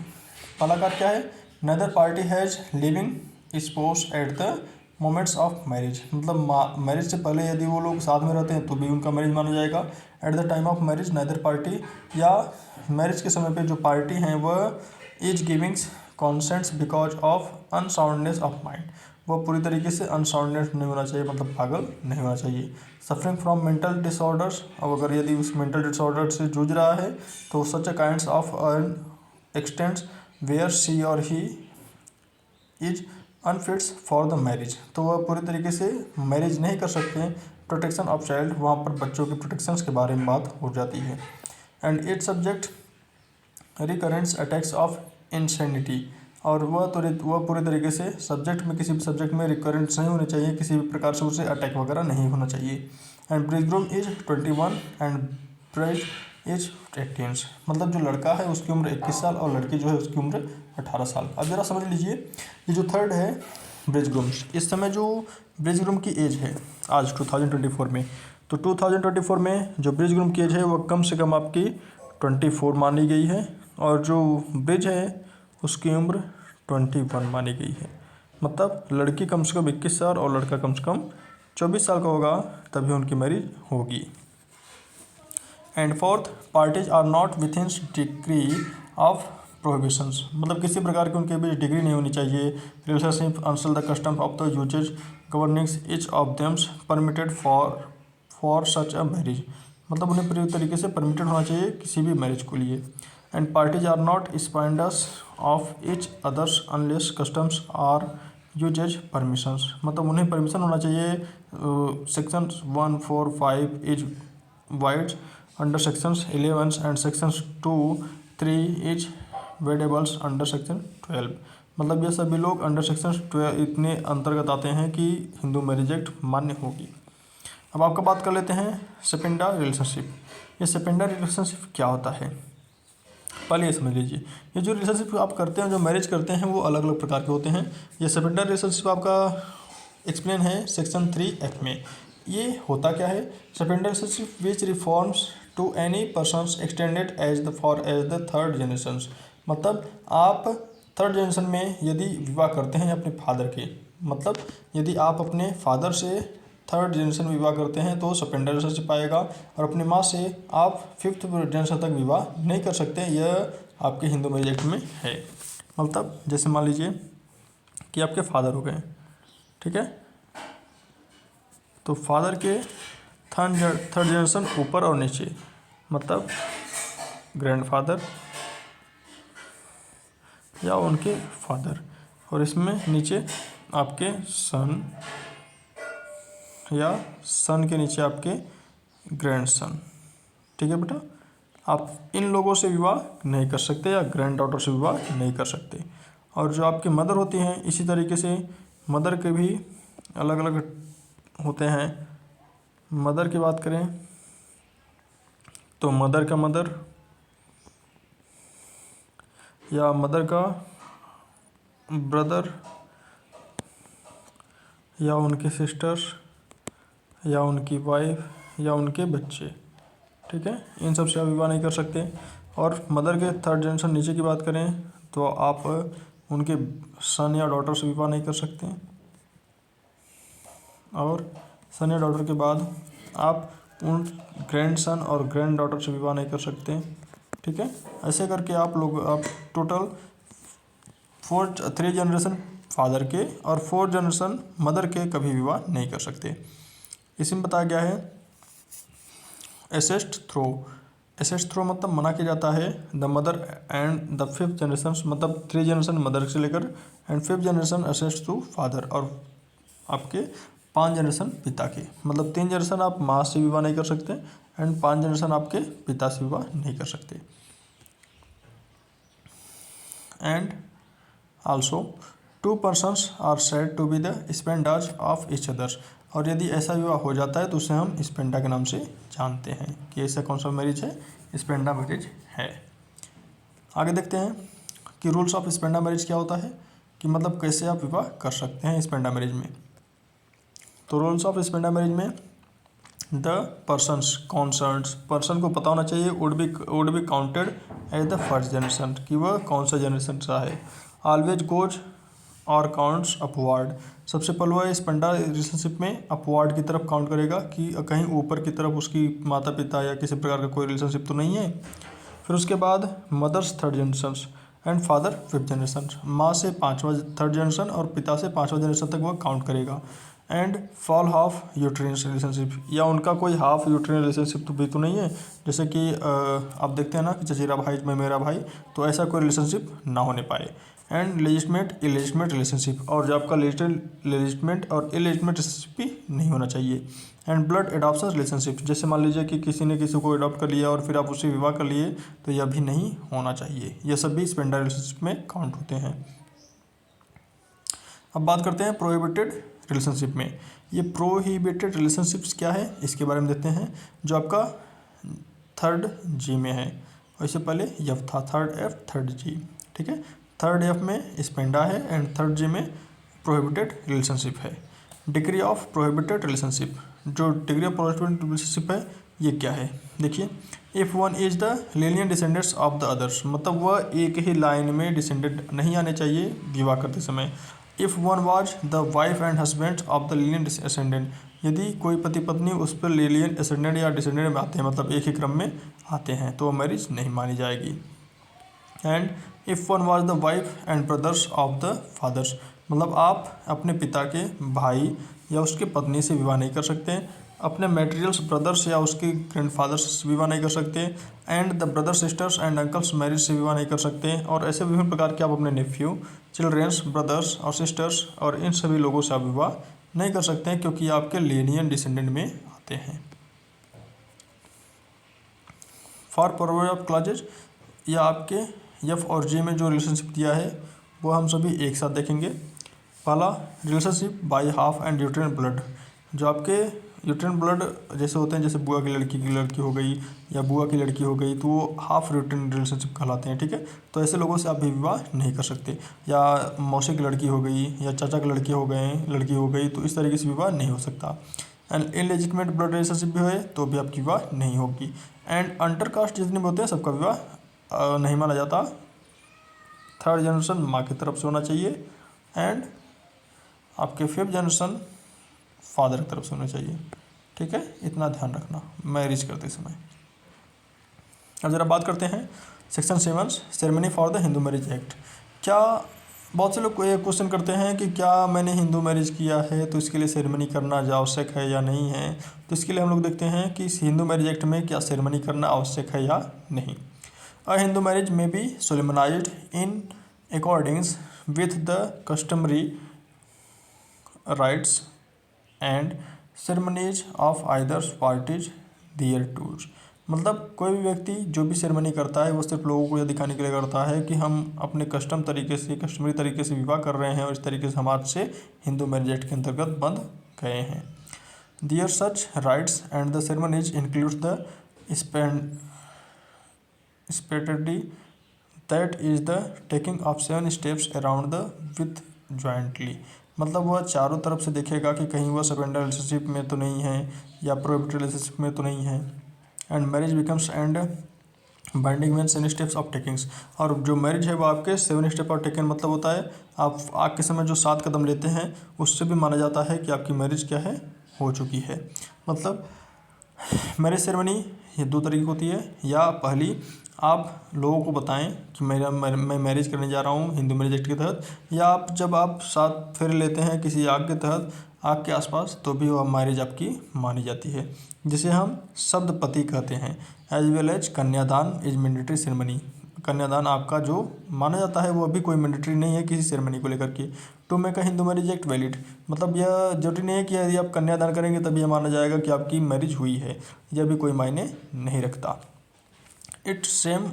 पहला कार्य क्या है, neither party has living spouse at the moments of marriage, मतलब मैरिज से पहले यदि वो लोग साथ में रहते हैं तो भी उनका मैरिज माना जाएगा। At the time of marriage neither party, या मैरिज के समय पे जो पार्टी हैं वह is givings consents because of unsoundness of mind, वह पूरी तरीके से अनसाउंडनेस नहीं होना चाहिए, मतलब पागल नहीं होना चाहिए। सफरिंग फ्रॉम मेंटल डिसऑर्डर्स, अब अगर यदि उस मेंटल डिसऑर्डर से जूझ रहा है तो such a kinds of an extents where she और he is unfits for the marriage, तो वह पूरी तरीके से मैरिज नहीं कर सकते हैं। प्रोटेक्शन ऑफ चाइल्ड, वहाँ पर बच्चों की प्रोटेक्शंस के बारे में बात हो जाती है। And it subject recurrence attacks of insanity, और वह पूरी तरीके से सब्जेक्ट में किसी भी सब्जेक्ट में रिकरेंस नहीं होनी चाहिए, किसी भी प्रकार से उसे अटैक वगैरह नहीं होना चाहिए। And bridegroom is 21 and bride is 18, मतलब जो लड़का है उसकी उम्र 21 साल और लड़की जो है उसकी उम्र 18 साल। अब जरा समझ लीजिए, ये जो थर्ड है ब्रिजग्रूम्स, इस समय जो ब्रिजग्रूम की एज है आज 2024 में, तो 2024 में जो ब्रिजग्रूम की एज है वो कम से कम आपकी 24 मानी गई है, और जो ब्रिज है उसकी उम्र 21 मानी गई है। मतलब लड़की कम से कम 21 साल और लड़का कम से कम 24 साल का होगा तभी उनकी मैरिज होगी। And fourth, parties are not within degree of prohibitions, मतलब किसी प्रकार की उनके बीच डिग्री नहीं होनी चाहिए। रिलेशनशिप अंसल the custom of the usages governings each of thems permitted for such a marriage, मतलब उन्हें पूरी तरीके से परमिटेड होना चाहिए किसी भी मैरिज के लिए। And parties are not sapindas of each others unless customs are use as permissions, मतलब उन्हें परमिशन होना चाहिए section 145 is voids under sections 11 and sections 2-3 is voidables under section 12, मतलब ये सभी लोग अंडर सेक्शन 12 इतने अंतर्गत आते हैं कि हिंदू मैरिज एक्ट मान्य होगी। अब आपका बात कर लेते हैं सेपेंडर रिलेशनशिप। ये सेपेंडर रिलेशनशिप क्या होता है, पहले ये समझ लीजिए। ये जो रिलेशनशिप आप करते हैं, जो मैरिज करते हैं, वो अलग अलग प्रकार के होते हैं। ये सेपेंडर रिलेशनशिप आपका एक्सप्लेन है सेक्शन 3F में। ये होता क्या है, sapinda relationship which refers to any persons extended as the third generation, मतलब आप थर्ड जनरेशन में यदि विवाह करते हैं अपने फादर के, मतलब यदि आप अपने फादर से थर्ड जनरेशन विवाह करते हैं तो सेपेंडर रिलेशनशिप आएगा, और अपनी माँ से आप फिफ्थ जनरेशन तक विवाह नहीं कर सकते। यह आपके हिंदू मैरिज एक्ट में है। मतलब जैसे मान लीजिए कि आपके फादर हो गए, ठीक है, तो फादर के थर्ड जनरेशन ऊपर और नीचे, मतलब ग्रैंडफादर या उनके फादर, और इसमें नीचे आपके सन या सन के नीचे आपके ग्रैंडसन, ठीक है बेटा। आप इन लोगों से विवाह नहीं कर सकते या ग्रैंड डॉटर से विवाह नहीं कर सकते। और जो आपके मदर होती हैं, इसी तरीके से मदर के भी अलग अलग होते हैं। मदर की बात करें तो मदर का मदर या मदर का ब्रदर या उनके सिस्टर्स या उनकी वाइफ या उनके बच्चे, ठीक है, इन सब से आप विवाह नहीं कर सकते। और मदर के थर्ड जनरेशन नीचे की बात करें तो आप उनके सन या डॉटर से विवाह नहीं कर सकते। और सन या डॉटर के बाद आप उन ग्रैंड सन और ग्रैंड डॉटर से विवाह नहीं कर सकते, ठीक है। ऐसे करके आप टोटल 3 जनरेशन फादर के और 4 जनरेशन मदर के कभी विवाह नहीं कर सकते। इसी में बताया गया है एसेस्ट थ्रो। एसेस्ट थ्रो मतलब मना किया जाता है the mother and the 5th generation, मतलब 3 जनरेशन मदर से लेकर and 5th generation ascent to father, और आपके 5 जनरेशन पिता के, मतलब 3 जनरेशन आप माँ से विवाह नहीं कर सकते एंड 5 जनरेशन आपके पिता से विवाह नहीं कर सकते। And also 2 persons are said to be the sapindas of each others, और यदि ऐसा विवाह हो जाता है तो उसे हम स्पेंडा के नाम से जानते हैं कि ऐसा कौन सा मैरिज है, स्पेंडा मैरिज है। आगे देखते हैं कि रूल्स ऑफ स्पेंडा मैरिज क्या होता है, कि मतलब कैसे आप विवाह कर सकते हैं स्पेंडा मैरिज में। तो रूल्स ऑफ स्पेंडा मैरिज में द पर्सन्स कॉन्सर्न्स, पर्सन को पता होना चाहिए would be counted as the first generation, कि वह कौन सा जनरेशन सा है। ऑलवेज गोज और काउंट्स अपवार्ड, सबसे पहले वह स्पेंडा रिलेशनशिप में अपवार्ड की तरफ काउंट करेगा कि कहीं ऊपर की तरफ उसकी माता पिता या किसी प्रकार का कोई रिलेशनशिप तो नहीं है। फिर उसके बाद mothers third generation and father 5th generation, माँ से 5वां थर्ड जनरेशन और पिता से 5वां जनरेशन तक वह काउंट करेगा। एंड फॉल हाफ यूट्रेनस रिलेशनशिप, या उनका कोई हाफ यूट्रेन रिलेशनशिप तो भी तो नहीं है, जैसे कि आप देखते हैं ना कि चचेरा भाई में मेरा भाई, तो ऐसा कोई रिलेशनशिप ना होने पाए। एंड लेजिटमेट इलेजिटमेट रिलेशनशिप, और जो आपका लेजिटमेट और इलेजिटमेट रिलेशनशिप भी नहीं होना चाहिए। एंड ब्लड एडॉप्शन रिलेशनशिप, जैसे मान लीजिए कि किसी ने किसी को अडॉप्ट कर लिया और फिर आप उससे विवाह कर लिए, तो यह भी नहीं होना चाहिए। यह सब भी स्पेंडा रिलेशनशिप में काउंट होते हैं। अब बात करते हैं प्रोहिबिटेड रिलेशनशिप में। ये प्रोहिबिटेड रिलेशनशिप्स क्या है, इसके बारे में देखते हैं। जो आपका 3rd G में है, और इससे पहले F था 3rd F 3rd G, ठीक है। 3rd F में स्पेंडा है एंड 3rd G में प्रोहिबिटेड रिलेशनशिप है। डिग्री ऑफ प्रोहिबिटेड रिलेशनशिप, जो डिग्री ऑफ प्रोहिबिटेड रिलेशनशिप है ये क्या है, देखिए। If one is the linear descendants of the others, मतलब वह एक ही लाइन में डिसेंडेंट नहीं आने चाहिए विवाह करते समय। If one was the wife and husband of the linear descendant, यदि कोई पति पत्नी उस पर लिनियर डिसेंडेंट या डिसेंडेंट में आते हैं, मतलब एक ही क्रम में आते हैं, तो मैरिज नहीं मानी जाएगी। And if one was the wife and brothers of the fathers, मतलब आप अपने पिता के भाई या उसके पत्नी से विवाह नहीं कर सकते। अपने मेटेरियल्स ब्रदर्स या उसके ग्रैंडफादर्स से विवाह नहीं कर सकते। And the brother sisters and uncles marriage से विवाह नहीं कर सकते। और ऐसे विभिन्न प्रकार के आप अपने नेफ्यू, चिल्ड्रेंस, ब्रदर्स और सिस्टर्स और इन सभी लोगों से आप विवाह नहीं कर सकते हैं, क्योंकि आपके लीनियर डिसेंडेंट में आते हैं। फॉर प्रोवर्ब ऑफ क्लॉजेज, या आपके एफ और जी में जो रिलेशनशिप दिया है वो हम सभी एक साथ देखेंगे। पहला, relationship by half and यूट्रेन blood. जो आपके यूट्रेन ब्लड जैसे होते हैं, जैसे बुआ की लड़की हो गई या बुआ की लड़की हो गई, तो वो हाफ यूट्रेन रिलेशनशिप कहलाते हैं, ठीक है। तो ऐसे लोगों से आप भी विवाह नहीं कर सकते। या मौसी की लड़की हो गई या चाचा की लड़की हो गई, तो इस तरीके से विवाह नहीं हो सकता। एंड इनलेजिटमेट ब्लड रिलेशनशिप भी है तो भी आपकी विवाह नहीं होगी। एंड अंटर कास्ट जितने भी होते हैं सबका विवाह नहीं माना जाता। थर्ड जनरेशन माँ की तरफ से होना चाहिए। एंड आपके फिफ्थ जनरेशन फादर की तरफ से होना चाहिए, ठीक है। इतना ध्यान रखना मैरिज करते समय। अब ज़रा बात करते हैं section 7 ceremony for the Hindu marriage act. क्या बहुत से लोग ये क्वेश्चन करते हैं कि क्या मैंने हिंदू मैरिज किया है तो इसके लिए सेरेमनी करना आवश्यक है या नहीं है। तो इसके लिए हम लोग देखते हैं कि इस हिंदू मैरिज एक्ट में क्या सेरेमनी करना आवश्यक है या नहीं। अ हिंदू मैरिज में be solemnised in accordings with the customary rites and ceremonies of either parties thereto. मतलब कोई भी व्यक्ति जो भी सेरेमनी करता है वो सिर्फ लोगों को यह दिखाने के लिए करता है कि हम अपने कस्टमरी तरीके से विवाह कर रहे हैं और इस तरीके से हम आज से हिंदू मैरिज एक्ट के अंतर्गत बंध गए हैं। There such rites and the ceremonies includes the saptapadi that is the taking of 7 steps around the with jointly. मतलब वह चारों तरफ से देखेगा कि कहीं वह सरेंडर रिलेशनशिप में तो नहीं है या प्रोहिबिटेड रिलेशनशिप में तो नहीं है। And marriage becomes and binding mean 7 steps of takings. और जो मैरिज है वो आपके 7 स्टेप ऑफ टेकिंग मतलब होता है आप आग के समय जो 7 कदम लेते हैं उससे भी माना जाता है कि आपकी मैरिज क्या है, हो चुकी है। मतलब मैरिज सेरेमनी ये 2 तरीके की होती है। या पहली आप लोगों को बताएं कि मैं मैरिज करने जा रहा हूँ हिंदू मैरिज एक्ट के तहत, या आप जब आप 7 फेरे लेते हैं किसी आग के तहत आग के आसपास तो भी वह मैरिज आपकी मानी जाती है, जिसे हम शब्दपति कहते हैं। एज वेल एज कन्यादान इज मैंडेटरी सेरेमनी। कन्यादान आपका जो माना जाता है वो अभी कोई मैंडेटरी नहीं है किसी सेरेमनी को लेकर के। To make a Hindu marriage act valid, मतलब यह जरूरी नहीं है कि यदि आप कन्यादान करेंगे तभी यह माना जाएगा कि आपकी मैरिज हुई है, यह भी कोई मायने नहीं रखता। Its same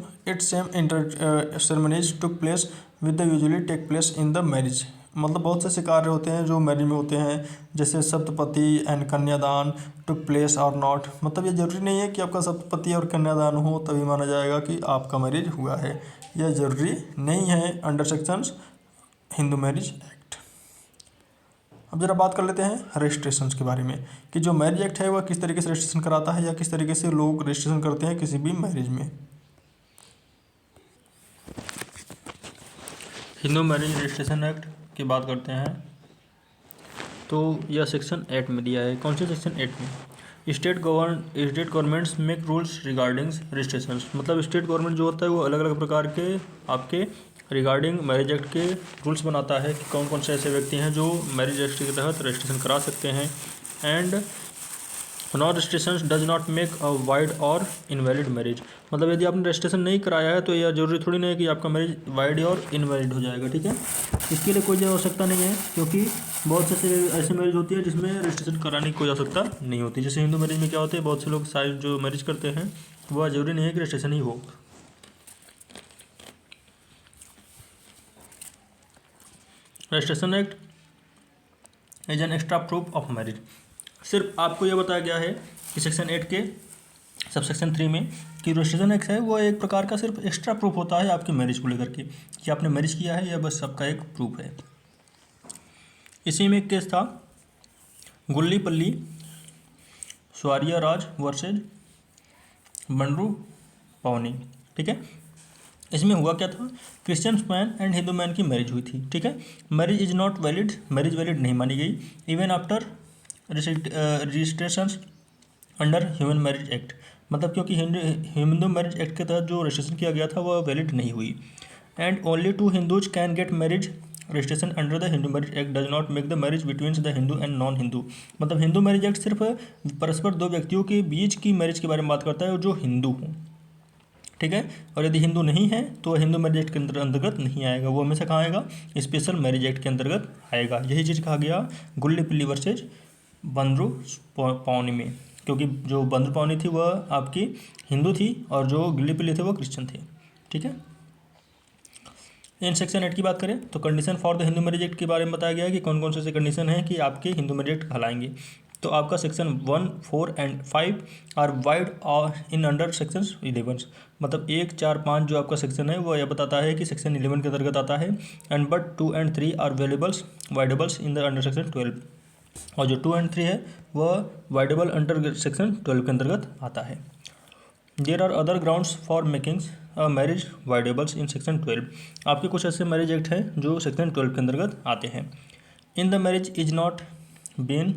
ceremonies took place with the usually take place in the marriage। मतलब बहुत से ऐसे कार्य होते हैं जो मैरिज में होते हैं, जैसे सप्तपति एंड कन्यादान टुक प्लेस और नॉट। मतलब ये जरूरी नहीं है कि आपका सप्तपति और कन्यादान हो तभी माना जाएगा कि आपका मैरिज हुआ है, यह जरूरी नहीं है under sections Hindu marriage act. अब जरा बात कर लेते हैं रजिस्ट्रेशन के बारे में कि जो मैरिज एक्ट है वह किस तरीके से रजिस्ट्रेशन कराता है या किस तरीके से लोग रजिस्ट्रेशन करते हैं किसी भी मैरिज में। हिंदू मैरिज रजिस्ट्रेशन एक्ट की बात करते हैं तो यह सेक्शन 8 में दिया है। कौन से सेक्शन 8 में? State governments make rules regarding registration. मतलब स्टेट गवर्नमेंट जो होता है वो अलग अलग प्रकार के आपके रिगार्डिंग मैरिज एक्ट के रूल्स बनाता है कि कौन कौन से ऐसे व्यक्ति हैं जो मैरिज एक्ट के तहत रजिस्ट्रेशन करा सकते हैं। And non registration does not make a wide और इनवैलिड मैरिज। मतलब यदि आपने रजिस्ट्रेशन नहीं कराया है तो यह जरूरी थोड़ी नहीं है कि आपका मैरिज वाइड और इनवैलिड हो जाएगा, ठीक है। इसके लिए कोई आवश्यकता नहीं है, क्योंकि बहुत से ऐसे मैरिज होती है जिसमें रजिस्ट्रेशन कराने की कोई आवश्यकता नहीं होती। जैसे हिंदू मैरिज में क्या होता है, बहुत से लोग सारे जो मैरिज करते हैं वह जरूरी नहीं है कि रजिस्ट्रेशन ही हो। Registration act is an extra proof of marriage. सिर्फ आपको यह बताया गया है कि सेक्शन 8 के सबसेक्शन 3 में कि रजिस्ट्रेशन एक्ट है वो एक प्रकार का सिर्फ एक्स्ट्रा प्रूफ होता है आपकी मैरिज को लेकर के कि आपने मैरिज किया है, यह बस सबका एक प्रूफ है। इसी में एक केस था गुल्लीपल्ली स्वारिया राज वर्सेज बंडरू पवनी, ठीक है। इसमें हुआ क्या था, Christian man and Hindu man की मैरिज हुई थी, ठीक है। Marriage is not valid, marriage valid नहीं मानी गई even after registration under human marriage act. मतलब क्योंकि हिंदू मैरिज एक्ट के तहत जो रजिस्ट्रेशन किया गया था वह वैलिड नहीं हुई। And only 2 Hindus can get marriage registration under the Hindu marriage act does not make the marriage between the Hindu and non Hindu. मतलब हिंदू मैरिज एक्ट सिर्फ परस्पर दो व्यक्तियों के बीच की मैरिज के बारे में बात करता है जो हिंदू हों, ठीक है। और यदि हिंदू नहीं है तो वह हिंदू मैरिज एक्ट के अंतर्गत नहीं आएगा, वो हमेशा कहाँ आएगा, स्पेशल मैरिज एक्ट के अंतर्गत आएगा। यही चीज़ कहा गया गुल्ली पिल्ली वर्सेज बंद्रू पौनी में, क्योंकि जो बंद्रू पौनी थी वह आपकी हिंदू थी और जो गिल्ली पिल्ली थे वो क्रिश्चियन थे, ठीक है। इन सेक्शन 8 की बात करें तो condition for the Hindu marriage act के बारे में बताया गया है कि कौन कौन से कंडीशन हैं कि आपके हिंदू मैरिज एक्ट कहलाएंगे। तो आपका section 1, 4 and 5 are void in under section 11। मतलब 1, 4, 5 जो आपका सेक्शन है वो यह बताता है कि सेक्शन 11 के अंतर्गत आता है। And but 2 and 3 are valuables voidables in the under section 12। और जो 2 एंड 3 है वह वाइडेबल अंडर सेक्शन 12 के अंतर्गत आता है। There are other grounds for making a marriage voidables in section 12। आपके कुछ ऐसे मैरिज एक्ट हैं जो सेक्शन 12 के अंतर्गत आते हैं। In the marriage is not been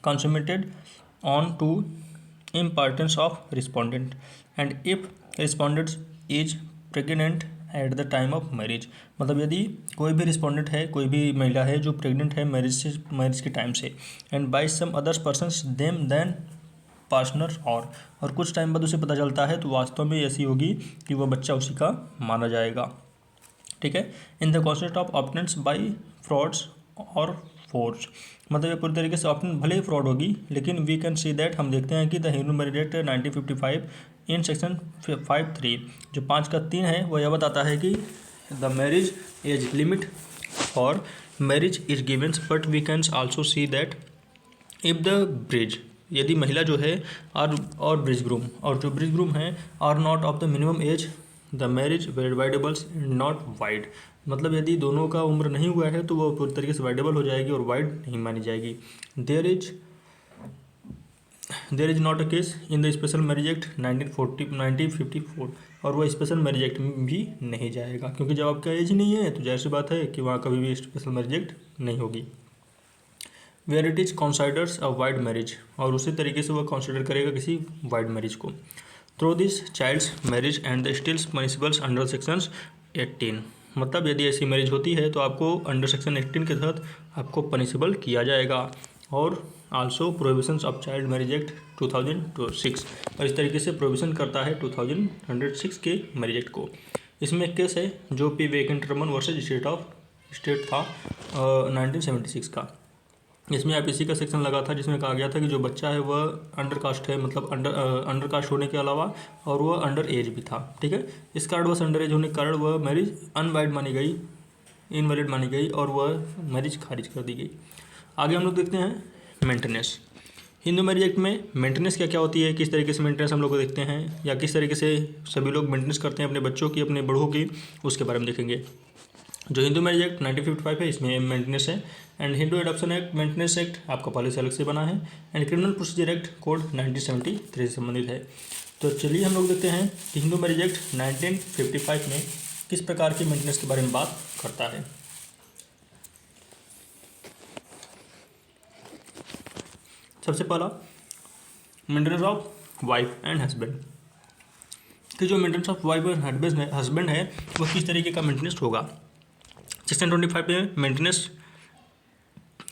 consummated on to importance of respondent and if respondent is pregnant at the time of marriage। मतलब यदि कोई भी रिस्पोंडेंट है, कोई भी महिला है जो प्रेग्नेंट है मैरिज के टाइम से, and by some others persons than partner और कुछ टाइम बाद उसे पता चलता है तो वास्तव में ऐसी होगी कि वह बच्चा उसी का माना जाएगा, ठीक है। In the concept of obtains by frauds और फोर्स। मतलब ये पूरी तरीके से ऑप्शन भले ही फ्रॉड होगी, लेकिन वी कैन सी दैट हम देखते हैं कि the Hindu marriage act 1955 in section 5(3) जो 5 का 3 है वह यह बताता है कि the marriage age limit for marriage is given, but we can also see that if the bride, यदि महिला जो है और ब्रिज ग्रूम, और जो ब्रिज ग्रूम है are not of the minimum age the marriage voidables not void. मतलब यदि दोनों का उम्र नहीं हुआ है तो वह पूरी तरीके से वाइडेबल हो जाएगी और वाइड नहीं मानी जाएगी। There is not a case in the special marriage act 1954 और वह स्पेशल मैरिज एक्ट में भी नहीं जाएगा, क्योंकि जब आपका एज नहीं है तो जाहिर सी बात है कि वहाँ कभी भी स्पेशल मैरिज एक्ट नहीं होगी। Where it is considers a void marriage, और उसी तरीके से वह कंसिडर करेगा किसी वाइड मैरिज को। Through this childs marriage and the stills punishables under section 18। मतलब यदि ऐसी मैरिज होती है तो आपको अंडर सेक्शन 18 के तहत आपको पनिशेबल किया जाएगा। और also prohibitions of child marriage act 2006, और इस तरीके से प्रोहिबिशन करता है 2006 के मैरिज एक्ट को। इसमें एक केस है जो पी वेंकटरमन वर्सेज स्टेट था 1976 का। इसमें आईपीसी का सेक्शन लगा था जिसमें कहा गया था कि जो बच्चा है वह अंडर कास्ट है, मतलब अंडर कास्ट होने के अलावा और वह अंडर एज भी था, ठीक है। इस कारण बस अंडर एज होने के कारण वह मैरिज अनवैलिड मानी गई, इनवैलिड मानी गई और वह मैरिज खारिज कर दी गई। आगे हम लोग देखते हैं मेंटेनेंस। हिंदू मैरिज एक्ट में मेंटेनेंस क्या क्या होती है, किस तरीके से मेंटेनेंस हम लोग को देखते हैं, या किस तरीके से सभी लोग मेंटेनेंस करते हैं अपने बच्चों की, अपने बड़ों की, उसके बारे में देखेंगे। जो हिंदू मैरिज एक्ट 1955 है इसमें मेंटेनेंस है। And Hindu adoption act maintenance act आपका पॉलिसी अलग से बना है। And criminal procedure act code 1973 से संबंधित है। तो चलिए हम लोग देखते हैं कि हिंदू मैरिज एक्ट 1955 में किस प्रकार की मेंटेनेंस के बारे में बात करता है। सबसे पहला maintenance of wife and husband, कि जो maintenance of wife and husband है वह किस तरीके का मेंटेनेंस होगा। सेक्शन 25 में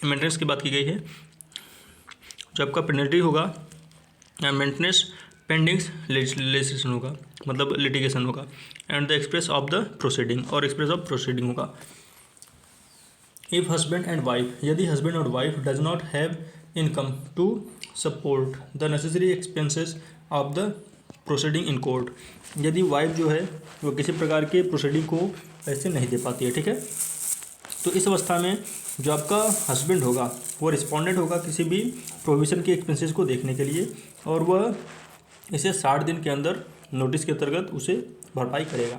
मेंटेनेंस की बात की गई है। जो आपका पेनल्टी होगा या मेंटेनेंस पेंडिंग लेजिस्लेशन होगा, मतलब लिटिगेशन होगा। And the express of the proceeding, और एक्सप्रेस ऑफ प्रोसीडिंग होगा। इफ हस्बैंड एंड वाइफ, यदि हस्बैंड और wife does not have income to support the necessary expenses of the proceeding in court, यदि wife जो है वो किसी प्रकार के प्रोसीडिंग को पैसे नहीं दे पाती है, ठीक है। तो इस अवस्था में जो आपका हस्बैंड होगा वो रिस्पोंडेंट होगा किसी भी प्रोविज़न के एक्सपेंसेस को देखने के लिए, और वह इसे 60 दिन के अंदर नोटिस के अंतर्गत उसे भरपाई करेगा।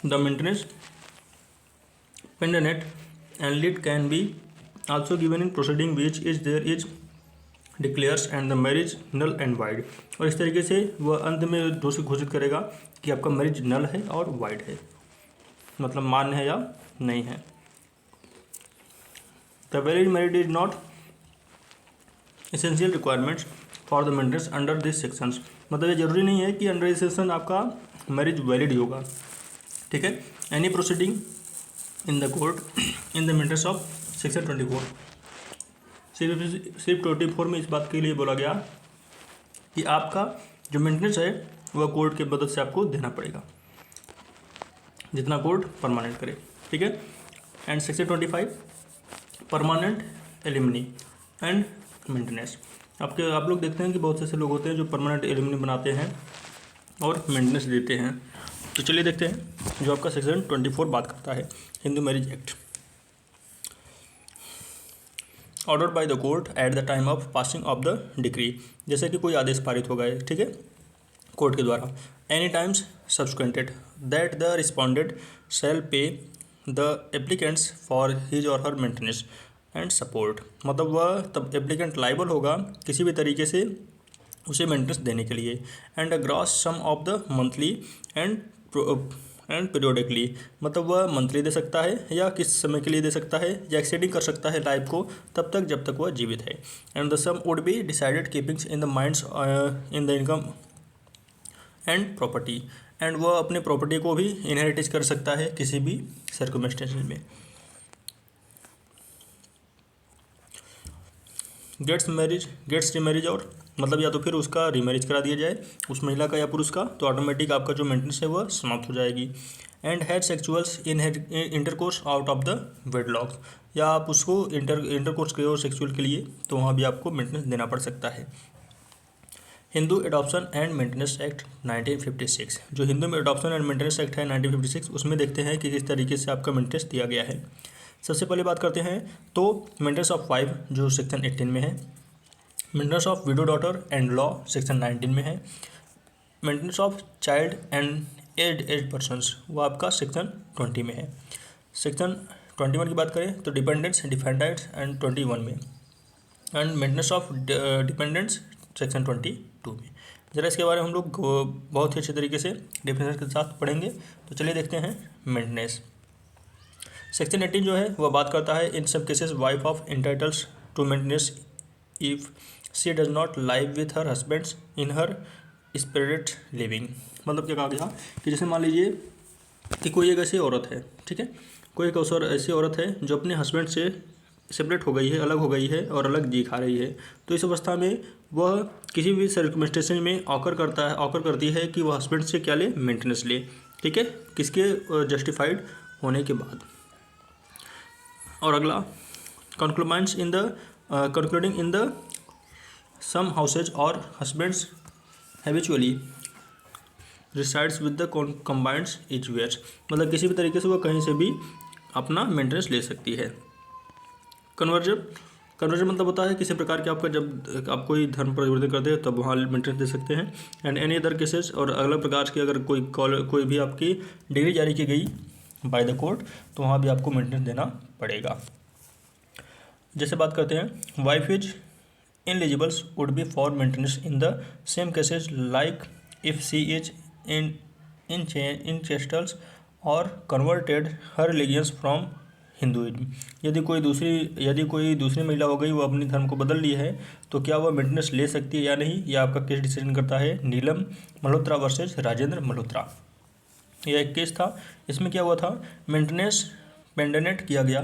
The maintenance pendent and lead can be also given in proceeding which is there is declares and the marriage null and void, और इस तरीके से वह अंत में दोषी घोषित करेगा कि आपका मैरिज नल है और वाइड है, मतलब मान्य है या नहीं है। The valid marriage is not essential requirements for the maintenance under this sections. मतलब ये जरूरी नहीं है कि अंडर दिस सेक्शन आपका मैरिज वैलिड ही होगा, ठीक है। Any proceeding in the court in the maintenance of section 24, सिर्फ 24 में इस बात के लिए बोला गया कि आपका जो मेंटेनेंस है वह कोर्ट के मदद से आपको देना पड़ेगा, जितना कोर्ट परमानेंट करे, ठीक है। And section 25 permanent alimony and maintenance. आप लोग देखते हैं कि बहुत से ऐसे लोग होते हैं जो परमानेंट एलिमनी बनाते हैं और मेंटेनेंस देते हैं। तो चलिए देखते हैं जो आपका सेक्शन 24 बात करता है, Hindu marriage act. Ordered by the court at the time of passing of the decree, जैसे कि कोई आदेश पारित हो गए, ठीक है, कोर्ट के द्वारा। Any times subsequented that the respondent shall pay the applicants for his और हर मेंटेनेंस एंड सपोर्ट। मतलब वह तब एप्लीकेंट लाइबल होगा किसी भी तरीके से उसे मेंटेनेंस देने के लिए। And a gross sum of the monthly and periodically, मतलब वह मंथली दे सकता है या किस समय के लिए दे सकता है या एक्सटेंडिंग कर सकता है लाइफ को तब तक जब तक वह जीवित है। And the sum would be decided keepings in the minds in the income and property, and वह अपने प्रॉपर्टी को भी इनहेरिटेज कर सकता है किसी भी सर्कमस्टेंसेस में। गेट्स रीमैरिज, और मतलब या तो फिर उसका रीमैरिज करा दिया जाए उस महिला का या पुरुष का, तो ऑटोमेटिक आपका जो मेंटेनेंस है वह समाप्त हो जाएगी। And had sexuals in intercourse out of the wedlock, या आप उसको इंटरकोर्स के और सेक्सुअल के लिए तो वहाँ भी आपको मेंटेनेंस देना पड़ सकता है। Hindu adoption and maintenance act 1956, जो हिंदू में एडॉप्शन एंड मेंटेनेंस एक्ट है 1956, उसमें देखते हैं कि किस तरीके से आपका मेंटेनेंस दिया गया है। सबसे पहले बात करते हैं तो मेंटेनेंस ऑफ वाइफ जो सेक्शन 18 में है, maintenance of widow daughter and law section 19 में है, maintenance of child and age persons वो आपका सेक्शन 20 में है। सेक्शन 21 की बात करें तो डिपेंडेंट्स डिफेंडेंट्स एंड 21 में, and maintenance of dependents section 22 में। ज़रा इसके बारे में हम लोग बहुत ही अच्छे तरीके से डेफिनेशन के साथ पढ़ेंगे। तो चलिए देखते हैं मेंटेनेंस। सेक्शन 18 जो है वह बात करता है इन सब cases wife of entitles to maintenance if she does not live with her husbands in her spirit living. मतलब क्या कहा गया कि जैसे मान लीजिए कि कोई एक ऐसी औरत है, ठीक है, कोई एक ऐसी औरत है जो अपने हस्बैंड से सेपरेट हो गई है, अलग हो गई है और अलग जी खा रही है, तो इस अवस्था में वह किसी भी सर्कमस्टेंसेस में ऑकर करती है कि वह हस्बैंड से क्या ले, मेंटेनेंस ले, ठीक है, किसके जस्टिफाइड होने के बाद। और अगला concluding in the same houses और husbands habitually resides with the combined each where, मतलब किसी भी तरीके से वह कहीं से भी अपना मेंटेनेंस ले सकती है। कन्वर्जन मतलब होता है किसी प्रकार के आपका जब आप कोई धर्म परिवर्तन करते हैं तब वहाँ मेंटेनेंस दे सकते हैं। एंड एनी अदर केसेस, और अलग प्रकार की अगर कोई भी आपकी डिग्री जारी की गई बाय द कोर्ट तो वहाँ भी आपको मेंटेनेंस देना पड़ेगा। जैसे बात करते हैं wife is ineligibles would be for maintenance in the same cases like if she is in chastels और converted her religions from Hinduism. यदि कोई दूसरी महिला हो गई, वो अपनी धर्म को बदल ली है, तो क्या वह मेंटेनेंस ले सकती है या नहीं, यह आपका केस डिसीजन करता है नीलम मल्होत्रा वर्सेस राजेंद्र मल्होत्रा। यह एक केस था, इसमें क्या हुआ था, मेंटेनेंस पेंडेनेट किया गया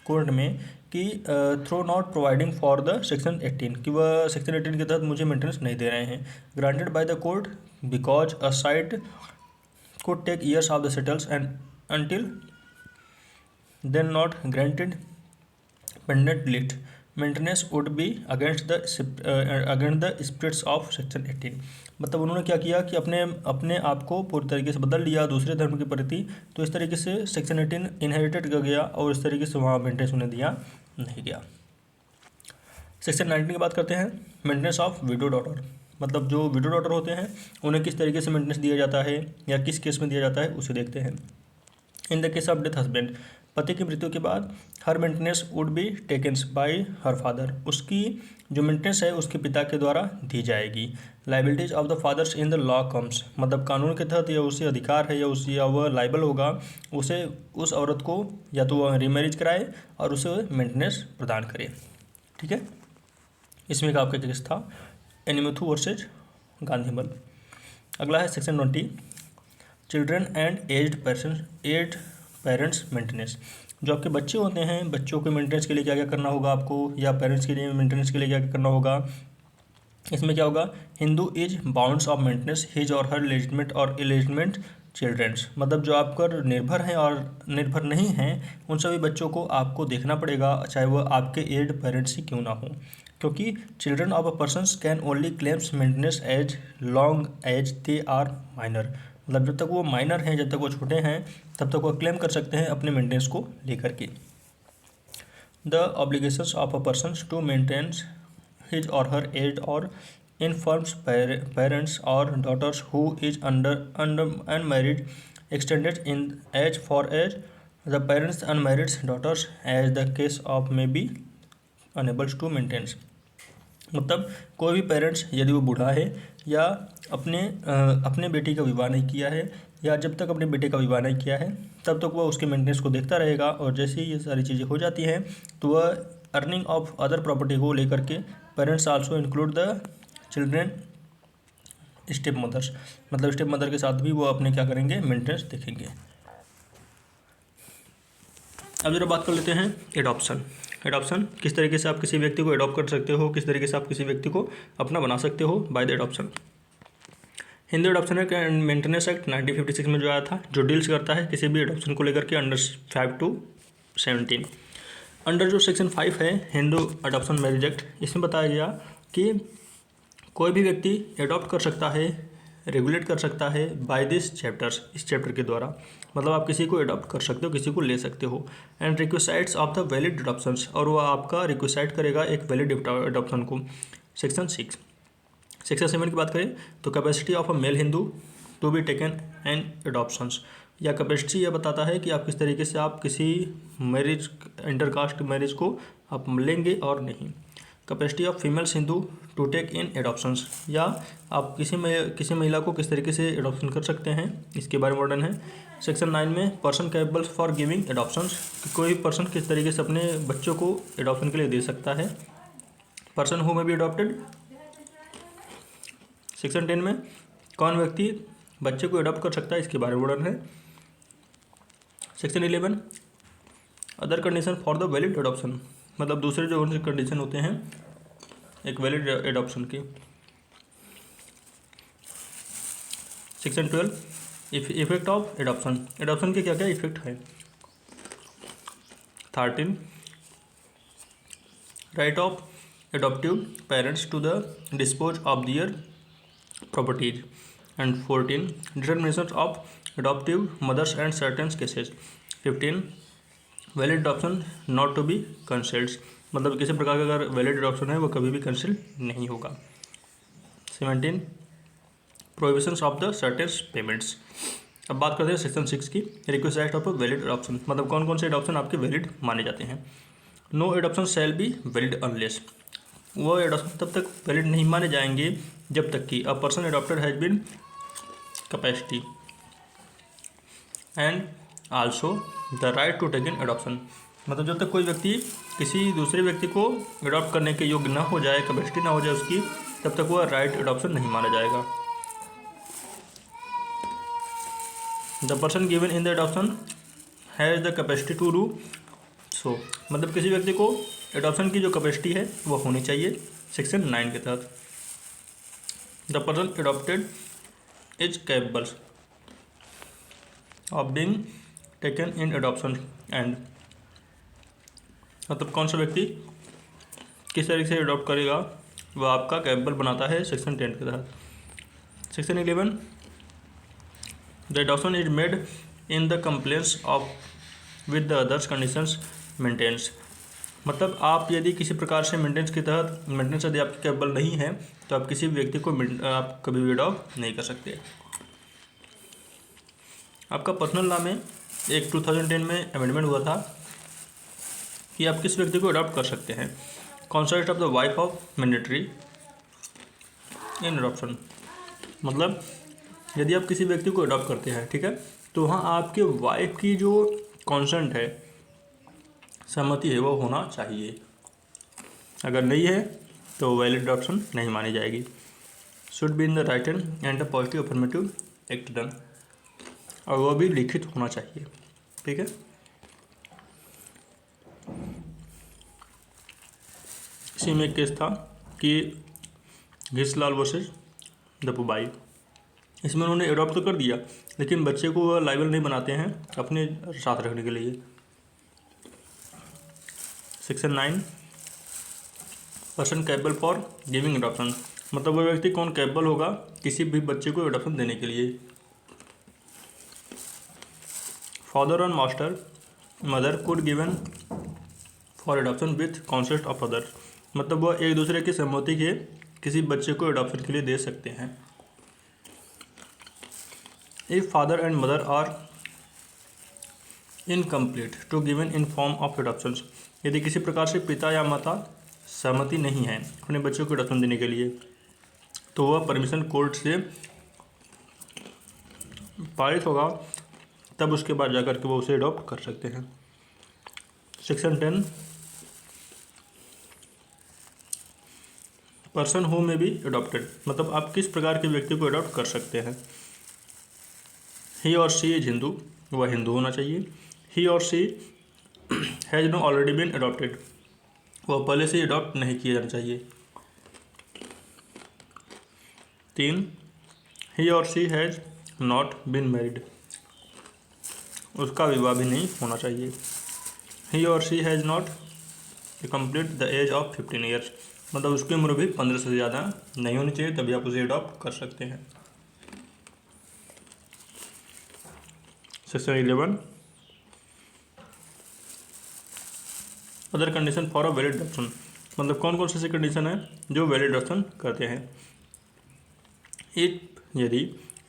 कोर्ट में कि through not providing for the section 18, कि वह सेक्शन 18 के तहत मुझे मेंटेनेंस नहीं दे रहे हैं। Granted by the court because a side could take years of the settles and until then not granted pendant lit maintenance would be against the spirits of section 18। मतलब उन्होंने क्या किया कि अपने आप को पूरी तरीके से बदल लिया दूसरे धर्म के प्रति, तो इस तरीके से सेक्शन 18 इनहेरिटेड कर गया और इस तरीके से वहाँ मेंटेनेंस उन्हें दिया नहीं गया। सेक्शन 19 की बात करते हैं मेंटेनेंस ऑफ विडो डॉटर, मतलब जो विडो डॉटर होते हैं उन्हें किस तरीके से मेंटेनेंस दिया जाता है या किस केस में दिया जाता है उसे देखते हैं। In the case of death husband, पति की मृत्यु के बाद her maintenance would be taken by her father, उसकी जो मेंटेनेंस है उसके पिता के द्वारा दी जाएगी। Liabilities of the fathers in the law comes, मतलब कानून के तहत या उसे अधिकार है या वह लाइबल होगा उसे उस औरत को या तो वह रीमैरिज कराए और उसे मेंटेनेंस प्रदान करे, ठीक है। इसमें का आपका केस था एनिमुथु वर्सेज गांधीमल। अगला है section 20, children and aged parents maintenance. जो आपके बच्चे होते हैं, बच्चों के मेंटेनेंस के लिए क्या क्या करना होगा आपको, या पेरेंट्स के लिए मेंटेनेंस के लिए क्या क्या करना होगा। इसमें क्या होगा, Hindu is bounds of maintenance his और हर लेजिटमेट और इलेजिटमेट चिल्ड्रंस। मतलब जो आप पर निर्भर हैं और निर्भर नहीं हैं, उन सभी बच्चों को आपको देखना पड़ेगा, चाहे वो आपके एड पेरेंट्स ही क्यों ना हो, क्योंकि children of a persons can only claims maintenance as long as they are minor. मतलब जब तक वो माइनर हैं, जब तक वो छोटे हैं, तब तक वो क्लेम कर सकते हैं अपने मेंटेनेंस को लेकर के। The obligations of a person to maintain his or her aged or infirm parents or daughters who is under unmarried extended in age for age the parents unmarried daughters as the case of may be unable to maintain। मतलब कोई भी parents यदि वो बूढ़ा है या अपने बेटी का विवाह नहीं किया है, या जब तक अपने बेटे का विवाह नहीं किया है तब तक वह उसके मेंटेनेंस को देखता रहेगा, और जैसे ही ये सारी चीज़ें हो जाती हैं तो वह अर्निंग ऑफ अदर प्रॉपर्टी को लेकर के parents also include the children step mothers. मतलब स्टेप मदर के साथ भी वो अपने क्या करेंगे, मेंटेनेंस देखेंगे। अब जरा बात कर लेते हैं एडॉप्शन। एडॉप्शन किस तरीके से आप किसी व्यक्ति को एडॉप्ट कर सकते हो, किस तरीके से आप किसी व्यक्ति को अपना बना सकते हो by the adoption. Hindu adoption act and maintenance act 1956 में जो आया था, जो डील्स करता है किसी भी एडॉप्शन को लेकर के अंडर 5 to 17। अंडर जो सेक्शन 5 है हिंदू एडॉप्शन मैरिज एक्ट, इसमें बताया गया कि कोई भी व्यक्ति एडॉप्ट कर सकता है, रेगुलेट कर सकता है बाय दिस चैप्टर्स, इस चैप्टर के द्वारा। मतलब आप किसी को एडॉप्ट कर सकते हो, किसी को ले सकते हो। And requisites of the valid adoptions, और वह आपका रिक्वेसाइड करेगा एक वैलिड एडॉप्शन को। सेक्शन 6। सेक्शन 7 की बात करें तो capacity of a male Hindu to be taken an adoptions, या कैपेसिटी यह बताता है कि आप किस तरीके से आप किसी मैरिज, इंटरकास्ट मैरिज को आप लेंगे और नहीं। Capacity of females Hindu to take in adoptions, या आप किसी महिला को किस तरीके से एडॉप्शन कर सकते हैं, इसके बारे में वर्णन है। सेक्शन 9 में पर्सन कैपेबल फॉर गिविंग एडॉप्शंस, कोई पर्सन किस तरीके से अपने बच्चों को एडॉप्शन के लिए दे सकता है। पर्सन हु में बी अडॉप्टेड। सेक्शन 10 में कौन व्यक्ति बच्चे को एडॉप्ट कर सकता है, इसके बारे में वर्णन है। Section 11 other condition for the valid adoption, मतलब दूसरे जो उनसे कंडीशन होते हैं एक वैलिड एडॉप्शन की। Section 12 effect of adoption, adoption के क्या क्या इफेक्ट है। 13 right of adoptive parents to the dispose of their properties. And 14 determination of adoptive mothers and certain cases. 15 valid adoption not to be cancelled, मतलब किसी प्रकार का अगर वैलिड एडॉप्शन है वो कभी भी कंसिल नहीं होगा। 17 prohibitions of the certain payments. अब बात करते हैं सेक्शन 6 की, रिक्वेस्ट ऑफ वैलिड एडॉप्शन, मतलब कौन कौन से एडॉप्शन आपके वैलिड माने जाते हैं। No adoption shall be valid unless, वो एडॉप्शन तब तक वैलिड नहीं माने जाएंगे जब तक कि a person adopted has been capacity and also the right to take in adoption, मतलब जब तक कोई व्यक्ति किसी दूसरे व्यक्ति को एडॉप्ट करने के योग्य ना हो जाए, कैपेसिटी ना हो जाए उसकी, तब तक वह राइट एडॉप्शन नहीं माना जाएगा। The person given in the adoption has the capacity to do so, मतलब किसी व्यक्ति को एडॉप्शन की जो कैपेसिटी है वह होनी चाहिए सेक्शन 9 के तहत। The person adopted is capable of being taken in adoption and, मतलब कौन सा व्यक्ति किस तरीके से एडॉप्ट करेगा वह आपका कैपेबल बनाता है सेक्शन 10 के तहत। Section 11 the adoption is made in the complaints of with the others conditions maintains, मतलब आप यदि किसी प्रकार से मेंटेनेंस के तहत, मेंटेनेंस यदि आपके कैपेबल नहीं है तो आप किसी व्यक्ति को आप कभी भी एडॉप्ट नहीं कर सकते। आपका पर्सनल लॉ में एक 2010 में अमेंडमेंट हुआ था कि आप किस व्यक्ति को अडॉप्ट कर सकते हैं। Concept of the wife of mandatory in adoption, मतलब यदि आप किसी व्यक्ति को अडॉप्ट करते हैं, ठीक है, तो वहाँ आपके वाइफ की जो कॉन्सेंट है, सहमति है, वो होना चाहिए। अगर नहीं है तो वैलिड अडॉप्शन नहीं मानी जाएगी। Should be in the written and the positive affirmative act done, और वो भी लिखित होना चाहिए। ठीक है, इसी में एक केस था कि घिसलाल वर्सेस दपुबाई। इसमें उन्होंने एडॉप्ट तो कर दिया, लेकिन बच्चे को वह लाइबल नहीं बनाते हैं अपने साथ रखने के लिए। Section 9, person capable for giving adoption, मतलब वह व्यक्ति कौन कैपेबल होगा किसी भी बच्चे को एडॉप्शन देने के लिए। फादर और master mother could given for adoption with consent of other, मतलब वह एक दूसरे की सहमति के किसी बच्चे को एडॉप्शन के लिए दे सकते हैं। If father and mother are incomplete to given in form of adoption, यदि किसी प्रकार से पिता या माता सहमति नहीं है अपने बच्चों को एडॉप्शन देने के लिए, तो वह परमिशन कोर्ट से पारित होगा, तब उसके बाद जाकर के वो उसे एडॉप्ट कर सकते हैं। सेक्शन 10, पर्सन हु में बी एडॉप्टेड, मतलब आप किस प्रकार के व्यक्ति को एडॉप्ट कर सकते हैं। ही और शी इज हिंदू, वह हिंदू होना चाहिए। ही और she has no already been adopted, वह पहले से एडॉप्ट नहीं किया जाना चाहिए। 3, ही और she has not been married, उसका विवाह भी नहीं होना चाहिए। ही और she has not complete the age of 15 years, मतलब उसकी उम्र भी 15 से ज़्यादा नहीं होनी चाहिए, तभी आप उसे एडॉप्ट कर सकते हैं। Section 11, other condition for a valid adoption, मतलब कौन कौन से कंडीशन है जो वैलिड एडॉप्शन करते हैं। यदि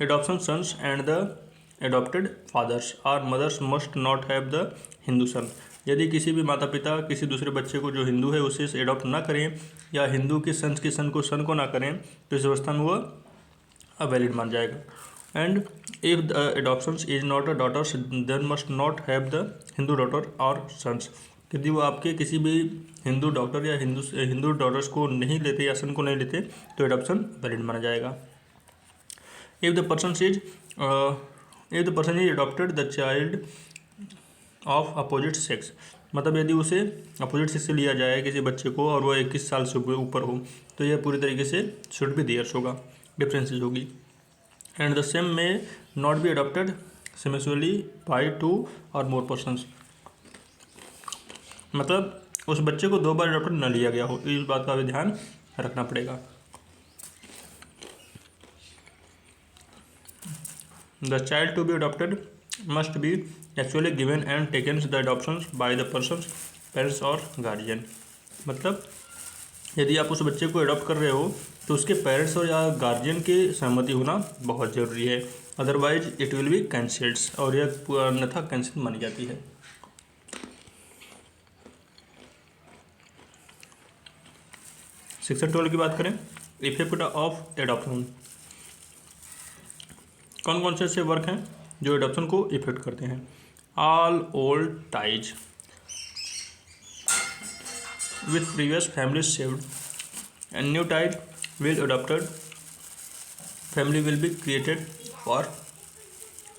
adoption sons and the adopted fathers और mothers must not have the Hindu son, यदि किसी भी माता पिता किसी दूसरे बच्चे को जो हिंदू है उसे एडॉप्ट ना करें या हिंदू के सन के सन को ना करें, तो इस अवस्था में वह अवैलिड मान जाएगा। And if the adoption is not a daughters then must not have the Hindu daughter और सन्स, यदि वो आपके किसी भी हिंदू डॉक्टर या हिंदू डॉटर्स को नहीं लेते या सन को नहीं लेते तो एडॉप्शन वैलिड माना जाएगा। If the person is adopted the child of opposite sex, मतलब यदि उसे अपोजिट सेक्स से लिया जाए किसी बच्चे को और वह 21 साल से ऊपर हो, तो यह पूरी तरीके से शुड बी देयर्स होगा, डिफरेंसेस होगी। एंड द सेम में नॉट बी अडॉप्टेड सिमेसुअली बाई 2 और मोर पर्सनस, मतलब उस बच्चे को 2 बार एडॉप्टेड न लिया गया हो, इस बात का भी ध्यान रखना पड़ेगा। The child to be adopted must be actually given and taken the adoption by the persons parents और गार्जियन, मतलब यदि आप उस बच्चे को अडॉप्ट कर रहे हो तो उसके पेरेंट्स और या गार्जियन की सहमति होना बहुत ज़रूरी है, otherwise it will be cancelled, और यह अन्यथा कैंसिल मानी जाती है। सेक्शन 12 की बात करें, इफेक्ट ऑफ एडॉप्शन, कौन कौन से ऐसे वर्क हैं जो एडॉप्शन को इफेक्ट करते हैं। All old ties with previous family saved and new ties will adopted family will be created for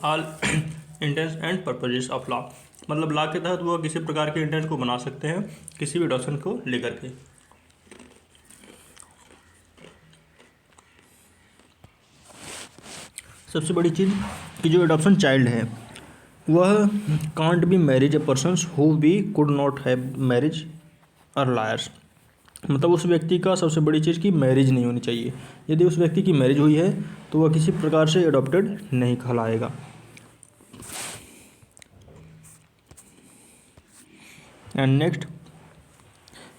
all intends and purposes of law, मतलब लॉ के तहत वो किसी प्रकार के इंटेंट को बना सकते हैं किसी भी एडॉप्शन को लेकर के। सबसे बड़ी चीज़ कि जो एडॉप्शन चाइल्ड है वह can't be marriage a persons who we could not have marriage और लायर्स, मतलब उस व्यक्ति का सबसे बड़ी चीज़ कि मैरिज नहीं होनी चाहिए, यदि उस व्यक्ति की मैरिज हुई है तो वह किसी प्रकार से एडॉप्टेड नहीं कहलाएगा। And next,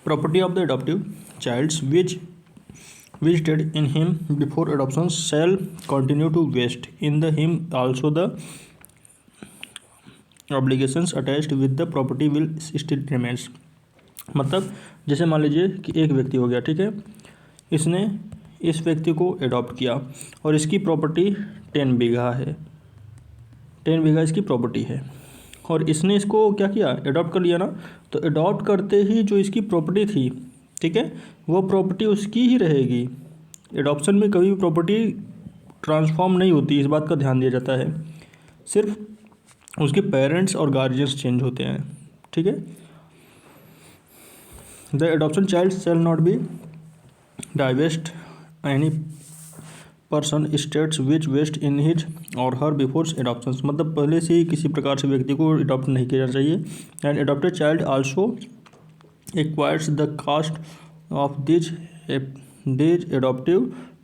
property of the adoptive childs which visited in him before adoption shall continue to vest in the him also the obligations attached with the property will still remains, मतलब जैसे मान लीजिए कि एक व्यक्ति हो गया, ठीक है, इसने इस व्यक्ति को एडॉप्ट किया और इसकी प्रॉपर्टी 10 बीघा है, 10 बीघा इसकी प्रॉपर्टी है, और इसने इसको क्या किया, एडॉप्ट कर लिया ना, तो एडॉप्ट करते ही जो इसकी प्रॉपर्टी थी ठीक है, वो प्रॉपर्टी उसकी ही रहेगी। एडॉप्शन में कभी भी प्रॉपर्टी ट्रांसफॉर्म नहीं होती, इस बात का ध्यान दिया जाता है। सिर्फ उसके पेरेंट्स और गार्जियंस चेंज होते हैं। ठीक है, the adoption child shall not be divest any person states which vest in his और हर बिफोर एडॉप्शन, मतलब पहले से ही किसी प्रकार से व्यक्ति को अडॉप्ट नहीं किया जाना चाहिए। And adopted child also acquires the caste of these adoptive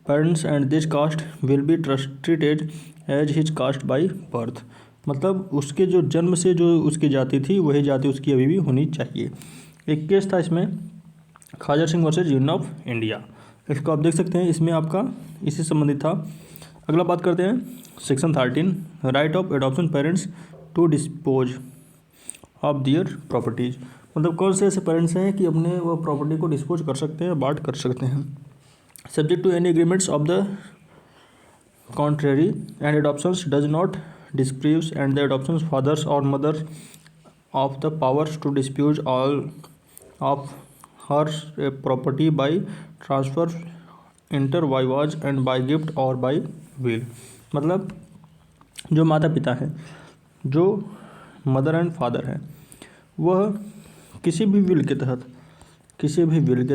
parents and this caste will be treated as his caste by birth, मतलब उसके जो जन्म से जो उसकी जाति थी वही जाति उसकी अभी भी होनी चाहिए। एक केस था इसमें, Khajar Singh versus union of India, इसको आप देख सकते हैं, इसमें आपका इसी संबंधित था। अगला बात करते हैं section 13, right of adoption parents to dispose of their properties, मतलब कौन से ऐसे पेरेंट्स हैं कि अपने वो प्रॉपर्टी को डिस्पोज कर सकते हैं, बांट कर सकते हैं। Subject to any agreements of the contrary and adoptions does not dispose and the adoption fathers और mother of the powers to dispose all of her property by transfer inter vivos and by gift और by will, मतलब जो माता पिता हैं, जो mother and father हैं, वह किसी भी विल के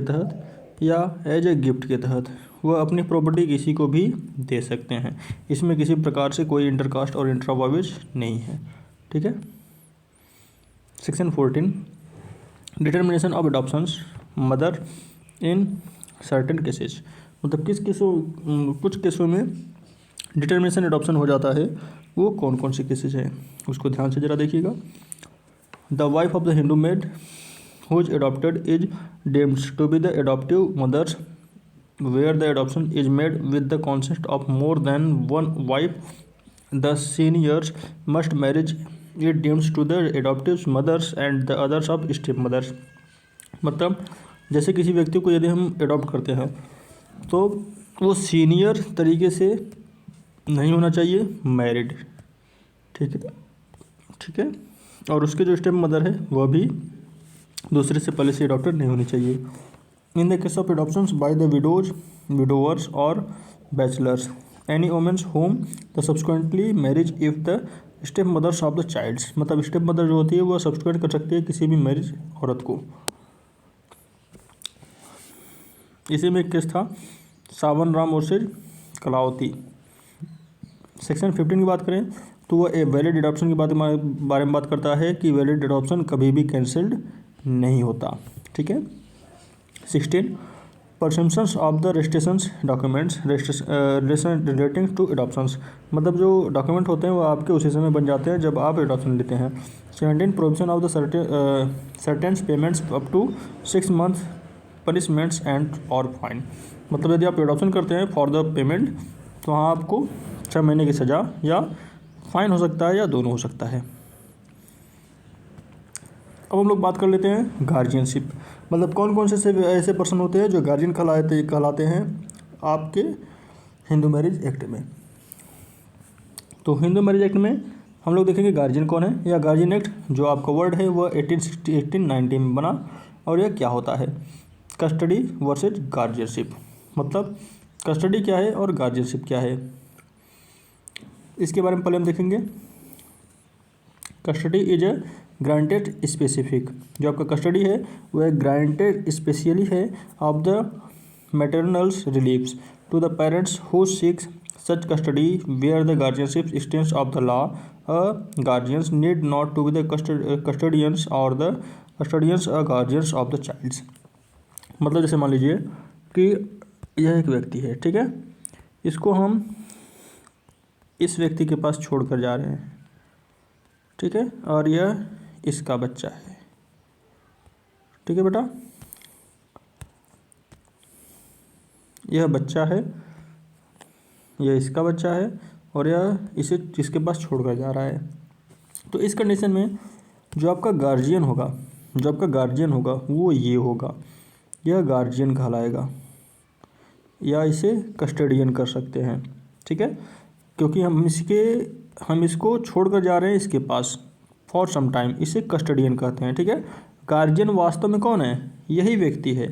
तहत या एज ए गिफ्ट के तहत वह अपनी प्रॉपर्टी किसी को भी दे सकते हैं। इसमें किसी प्रकार से कोई इंटरकास्ट और इंट्रावाइज नहीं है। ठीक है, section 14, determination of adoptions mother in certain cases, मतलब कुछ केसों में डिटर्मिनेशन एडॉप्शन हो जाता है, वो कौन कौन से केसेस हैं उसको ध्यान से ज़रा देखिएगा। The wife of the Hindu made whose adopted is deemed to be the adoptive mothers where the adoption is made with the consent of more than one wife, the seniors must marriage it deemed to the adoptive mothers and the others of step mothers, मतलब जैसे किसी व्यक्ति को यदि हम adopt करते हैं तो वो सीनियर तरीके से नहीं होना चाहिए, मैरिड। ठीक है, और उसके जो स्टेप मदर है वह भी दूसरे से पहले से एडॉप्टेड नहीं होनी चाहिए। In the case of adoptions by the widowers और bachelors any womens whom the subsequently marriage if the step mothers of the childs, मतलब स्टेप मदर जो होती है वह सब्सिक्वेंट कर सकती है किसी भी मैरिज औरत को। इसी में एक केस था सावन राम वर्सेज कलावती। सेक्शन 15 की बात करें तो वह वैलिड एडॉप्शन की बारे में बात करता है कि वैलिड एडॉप्शन कभी भी कैंसिल्ड नहीं होता। ठीक है, 16, perceptions of the registrations documents relating to adoptions, मतलब जो डॉक्यूमेंट होते हैं वो आपके उसी समय बन जाते हैं जब आप एडॉप्शन लेते हैं। 17, provision of the certain payments up to 6 months punishments and और फाइन, मतलब यदि आप एडॉप्शन करते हैं फॉर द पेमेंट तो वहाँ आपको 6 महीने की सज़ा या फाइन हो सकता है या दोनों हो सकता है। अब हम लोग बात कर लेते हैं गार्जियनशिप, मतलब कौन कौन से ऐसे पर्सन होते हैं जो गार्जियन कहलाते हैं आपके हिंदू मैरिज एक्ट में। तो हिंदू मैरिज एक्ट में हम लोग देखेंगे गार्जियन कौन है, या गार्जियन एक्ट जो आपका वर्ड है वह 1890 में बना, और यह क्या होता है, कस्टडी वर्सेज गार्जियनशिप, मतलब कस्टडी क्या है और गार्जियनशिप क्या है, इसके बारे में पहले हम देखेंगे। Custody is a granted specific, जो आपका कस्टडी है वह ग्रांटेड स्पेशली है of the maternals reliefs to the parents who seeks such custody where the guardianship stands of the law, a guardians need not to be the custodians और the custodians a guardians of the childs, मतलब जैसे मान लीजिए कि यह एक व्यक्ति है, ठीक है, इसको हम इस व्यक्ति के पास छोड़कर जा रहे हैं, ठीक है, और यह इसका बच्चा है, ठीक है बेटा, यह बच्चा है, यह इसका बच्चा है और यह इसे जिसके पास छोड़कर जा रहा है। तो इस कंडीशन में जो आपका गार्जियन होगा वो ये होगा, यह गार्जियन कहलाएगा, या इसे कस्टडियन कर सकते हैं, ठीक है, क्योंकि हम इसको छोड़कर जा रहे हैं इसके पास फॉर सम टाइम, इसे कस्टडियन कहते हैं, ठीक है। गार्जियन वास्तव में कौन है, यही व्यक्ति है,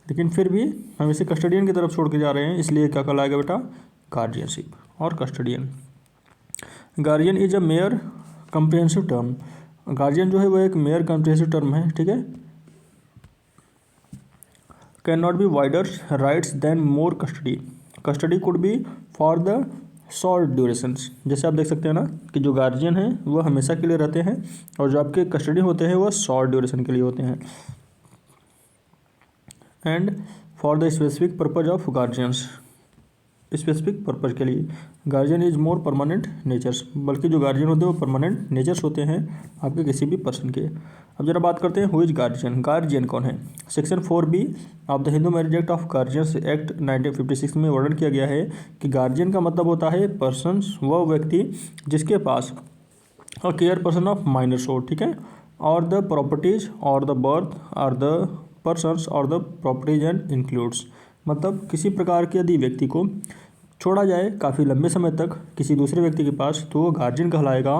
लेकिन फिर भी हम इसे कस्टडियन की तरफ छोड़ के जा रहे हैं, इसलिए क्या कहलाएगा बेटा, गार्जियनशिप और custodian. Guardian is a mayor comprehensive term. Guardian जो है वो एक मेयर कंप्रिहेंसिव टर्म है, ठीक है। Can not be wider rights than more custody. Custody could be for the short durations. जैसे आप देख सकते हैं ना कि जो गार्जियन है वो हमेशा के लिए रहते हैं और जो आपके कस्टडी होते हैं वो शॉर्ट ड्यूरेशन के लिए होते हैं। And for the specific purpose of guardians, specific purpose के लिए। Guardian is more permanent natures, बल्कि जो गार्जियन होते हैं वो परमानेंट नेचर्स होते हैं आपके किसी भी पर्सन के। अब जरा बात करते हैं हु इज गार्जियन। गार्जियन कौन है। Section 4B of the Hindu marriage act of guardians act 1956 में वर्णन किया गया है कि गार्जियन का मतलब होता है पर्सन्स, वह व्यक्ति जिसके पास a care person of minors हो, ठीक है, और द प्रॉपर्टीज और द बर्थ और द पर्सन्स और द प्रॉपर्टीज एंड इंक्लूड्स। मतलब किसी प्रकार के यदि व्यक्ति को छोड़ा जाए काफ़ी लंबे समय तक किसी दूसरे व्यक्ति के पास तो वो गार्जियन कहलाएगा।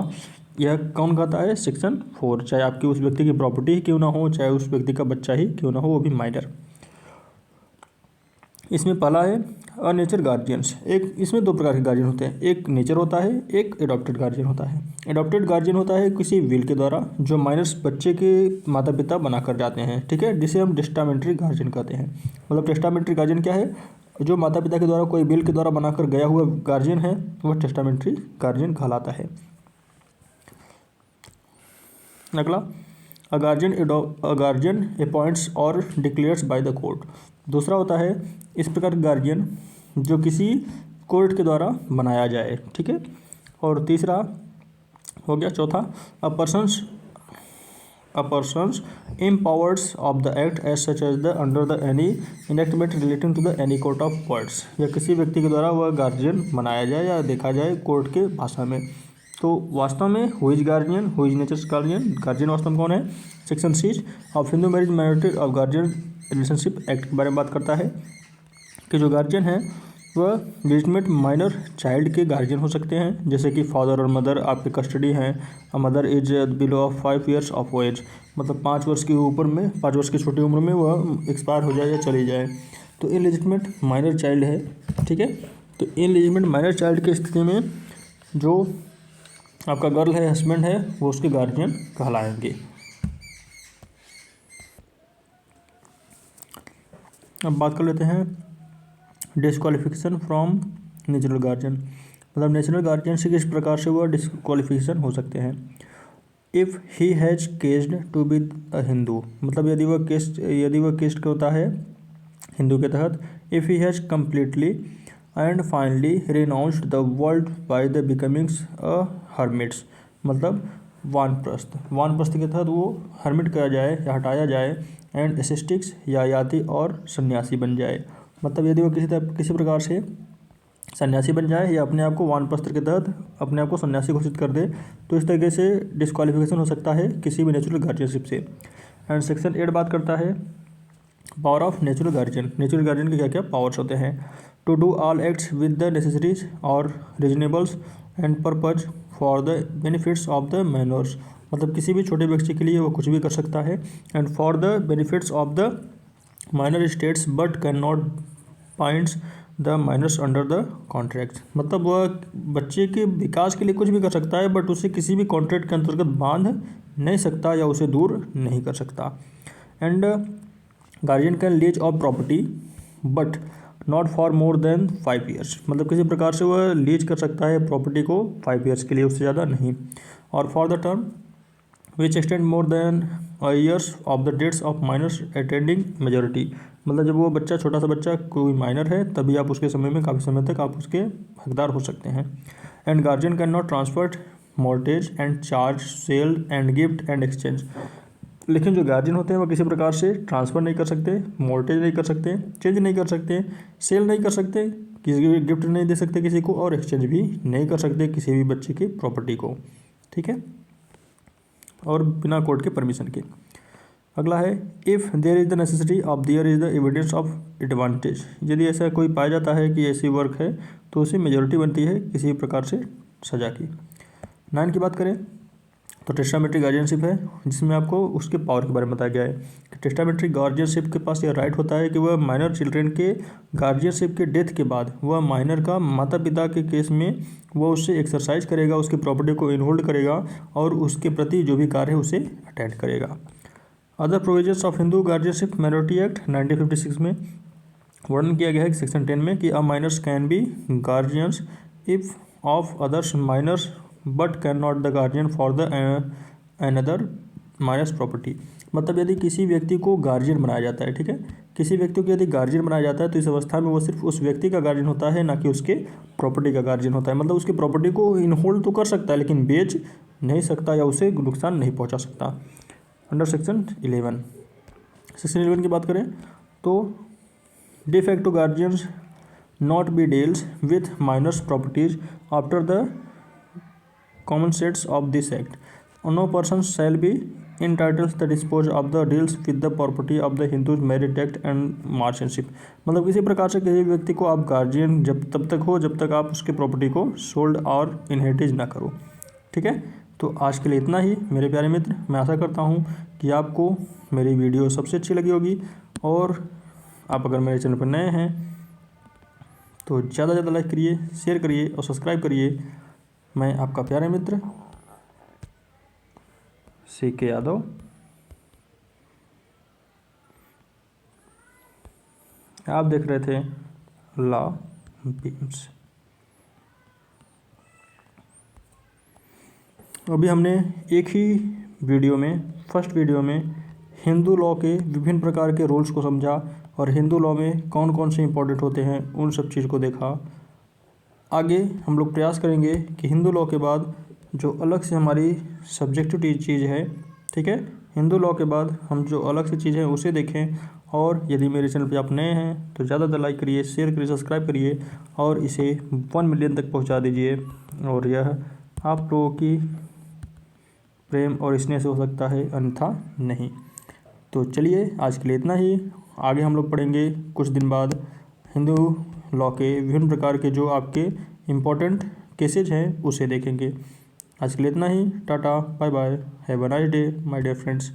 यह कौन कहता है, सेक्शन 4। चाहे आपकी उस व्यक्ति की प्रॉपर्टी ही क्यों ना हो, चाहे उस व्यक्ति का बच्चा ही क्यों ना हो, वो भी माइनर। इसमें पहला है अनेचर गार्जियंस। एक इसमें दो प्रकार के गार्जियन होते हैं, एक नेचर होता है, एक एडॉप्टेड गार्जियन होता है। एडॉप्टेड गार्जियन होता है किसी विल के द्वारा जो माइनर्स बच्चे के माता पिता बना कर जाते हैं, ठीक है, जिसे हम टेस्टामेंट्री गार्जियन कहते हैं। मतलब टेस्टामेंट्री गार्जियन क्या है, जो माता पिता के द्वारा कोई विल के द्वारा बनाकर गया हुआ गार्जियन है वह टेस्टामेंट्री गार्जियन कहलाता है। अगला अ गार्जियन अपॉइंट्स और डिक्लेयर्स बाय द कोर्ट। दूसरा होता है इस प्रकार का गार्जियन जो किसी कोर्ट के द्वारा बनाया जाए, ठीक है। और तीसरा हो गया, चौथा अ persons empowered of the act as such as the under the any enactment relating to the any court of words। या किसी व्यक्ति के द्वारा वह गार्जियन बनाया जाए या देखा जाए कोर्ट के भाषा में। तो वास्तव में who is guardian, who is natures guardian. Guardian वास्तव में कौन है, section 6 of Hindu marriage minority of guardian relationship act के बारे में बात करता है कि जो गार्जियन है वह लेजिटिमेट माइनर चाइल्ड के गार्जियन हो सकते हैं, जैसे कि फादर और मदर आपके कस्टडी हैं, mother age below of 5 years of age, मतलब 5 वर्ष के ऊपर में, 5 वर्ष की छोटी उम्र में वह एक्सपायर हो जाए या चली जाए, तो इनलेजिटिमेट माइनर चाइल्ड है, ठीक है। तो इनलेजिटिमेट माइनर चाइल्ड की स्थिति में जो आपका गर्ल है, हस्बैंड है, वो उसके गार्जियन कहलाएंगे। अब बात कर लेते हैं डिस्क्वालिफिकेशन फ्रॉम नेचुरल गार्जियन। मतलब नेचुरल गार्जियन से किस प्रकार से वह डिस्क्वालिफिकेशन हो सकते हैं। If he has ceased to be a Hindu, मतलब यदि वह केस्ट होता है हिंदू के तहत। If he has completely and finally renounced the world by the becomings a hermits, मतलब वानप्रस्थ के तहत वो हर्मिट किया जाए या हटाया जाए, एंड एसिस्टिक्स या याति और सन्यासी बन जाए। मतलब यदि वो किसी प्रकार से सन्यासी बन जाए या अपने आप को वानप्रस्थ के तहत अपने आप को सन्यासी घोषित कर दे, तो इस तरीके से डिस्क्वालिफिकेशन हो सकता है किसी भी नेचुरल गार्जियनशिप से। एंड सेक्शन 8 बात करता है power of natural guardian. Natural guardian के क्या क्या पावर्स होते हैं। To do all acts with the necessaries और reasonables and purpose for the benefits of the minors, मतलब किसी भी छोटे बच्चे के लिए वो कुछ भी कर सकता है। And for the benefits of the minor states but can not binds the minors under the contract, मतलब वह बच्चे के विकास के लिए कुछ भी कर सकता है बट उसे किसी भी कॉन्ट्रैक्ट के अंतर्गत बांध नहीं सकता या उसे दूर नहीं कर सकता। And guardian can lease of property but not for more than 5 years, मतलब किसी प्रकार से वह लीज कर सकता है प्रॉपर्टी को 5 years के लिए, उससे ज़्यादा नहीं। और for the term which extend more than years of the dates of minors attending majority, मतलब जब वो बच्चा छोटा सा बच्चा कोई माइनर है तभी आप उसके समय में काफ़ी समय तक आप उसके हकदार हो सकते हैं। And guardian can not transfer mortgage and charge sale and gift and exchange, लेकिन जो गार्जियन होते हैं वो किसी प्रकार से ट्रांसफ़र नहीं कर सकते, मॉर्टेज नहीं कर सकते, चेंज नहीं कर सकते, सेल नहीं कर सकते, किसी भी गिफ्ट नहीं दे सकते किसी को, और एक्सचेंज भी नहीं कर सकते किसी भी बच्चे की प्रॉपर्टी को, ठीक है, और बिना कोर्ट के परमिशन के। अगला है if there is the necessity of there is the evidence of advantage, यदि ऐसा कोई पाया जाता है कि ऐसी वर्क है तो उसे मेजोरिटी बनती है किसी प्रकार से सज़ा की। 9 की बात करें तो टेस्टामेंट्री गार्जियनशिप है जिसमें आपको उसके पावर के बारे में बताया गया है कि टेस्टामेंट्री गार्जियनशिप के पास यह राइट होता है कि वह माइनर चिल्ड्रेन के गार्जियनशिप के डेथ के बाद वह माइनर का माता पिता के केस में वह उससे एक्सरसाइज करेगा, उसकी प्रॉपर्टी को इनहोल्ड करेगा और उसके प्रति जो भी कार्य है उसे अटेंड करेगा। Other provisions of Hindu guardianship minority act 1956 में वर्णन किया गया है सेक्शन 10 में कि a minors can be guardians if of others minors but can not the guardian for the another minors property. मतलब यदि किसी व्यक्ति को गार्जियन बनाया जाता है, ठीक है, किसी व्यक्ति को यदि गार्जियन बनाया जाता है तो इस अवस्था में वो सिर्फ उस व्यक्ति का गार्जियन होता है, ना कि उसके प्रॉपर्टी का गार्जियन होता है। मतलब उसकी प्रॉपर्टी को इनहोल्ड तो कर सकता है लेकिन बेच नहीं सकता या उसे नुकसान नहीं पहुँचा सकता। अंडर सेक्शन 11, सेक्शन 11 की बात करें तो de facto guardians not be deals with minors properties after the commencements of this act. No person shall be entitled to dispose of the deals with the property of the Hindus marriage act and marriageship. मतलब किसी प्रकार से किसी व्यक्ति को आप guardian जब तब तक हो जब तक आप उसके प्रॉपर्टी को सोल्ड और इनहेरिटेज ना करो, ठीक है। तो आज के लिए इतना ही मेरे प्यारे मित्र। मैं आशा करता हूँ कि आपको मेरी वीडियो सबसे अच्छी लगी होगी और आप अगर मेरे चैनल पर नए हैं तो ज़्यादा से ज़्यादा लाइक करिए, शेयर करिए और सब्सक्राइब करिए। मैं आपका प्यारा मित्र CK यादव। आप देख रहे थे लॉ बीम्स। अभी हमने एक ही वीडियो में, फर्स्ट वीडियो में हिंदू लॉ के विभिन्न प्रकार के रूल्स को समझा और हिंदू लॉ में कौन कौन से इंपॉर्टेंट होते हैं उन सब चीज़ को देखा। आगे हम लोग प्रयास करेंगे कि हिंदू लॉ के बाद जो अलग से हमारी सब्जेक्टिव चीज़ है, ठीक है, हिंदू लॉ के बाद हम जो अलग से चीज़ है उसे देखें। और यदि मेरे चैनल पे आप नए हैं तो ज़्यादा लाइक करिए, शेयर करिए, सब्सक्राइब करिए और इसे 1 मिलियन तक पहुंचा दीजिए। और यह आप लोगों की प्रेम और स्नेह से हो सकता है, अन्यथा नहीं। तो चलिए आज के लिए इतना ही। आगे हम लोग पढ़ेंगे कुछ दिन बाद हिंदू लॉ के विभिन्न प्रकार के जो आपके इम्पोर्टेंट केसेज हैं उसे देखेंगे। आज के लिए इतना ही। Tata, bye bye, have a nice day my dear friends.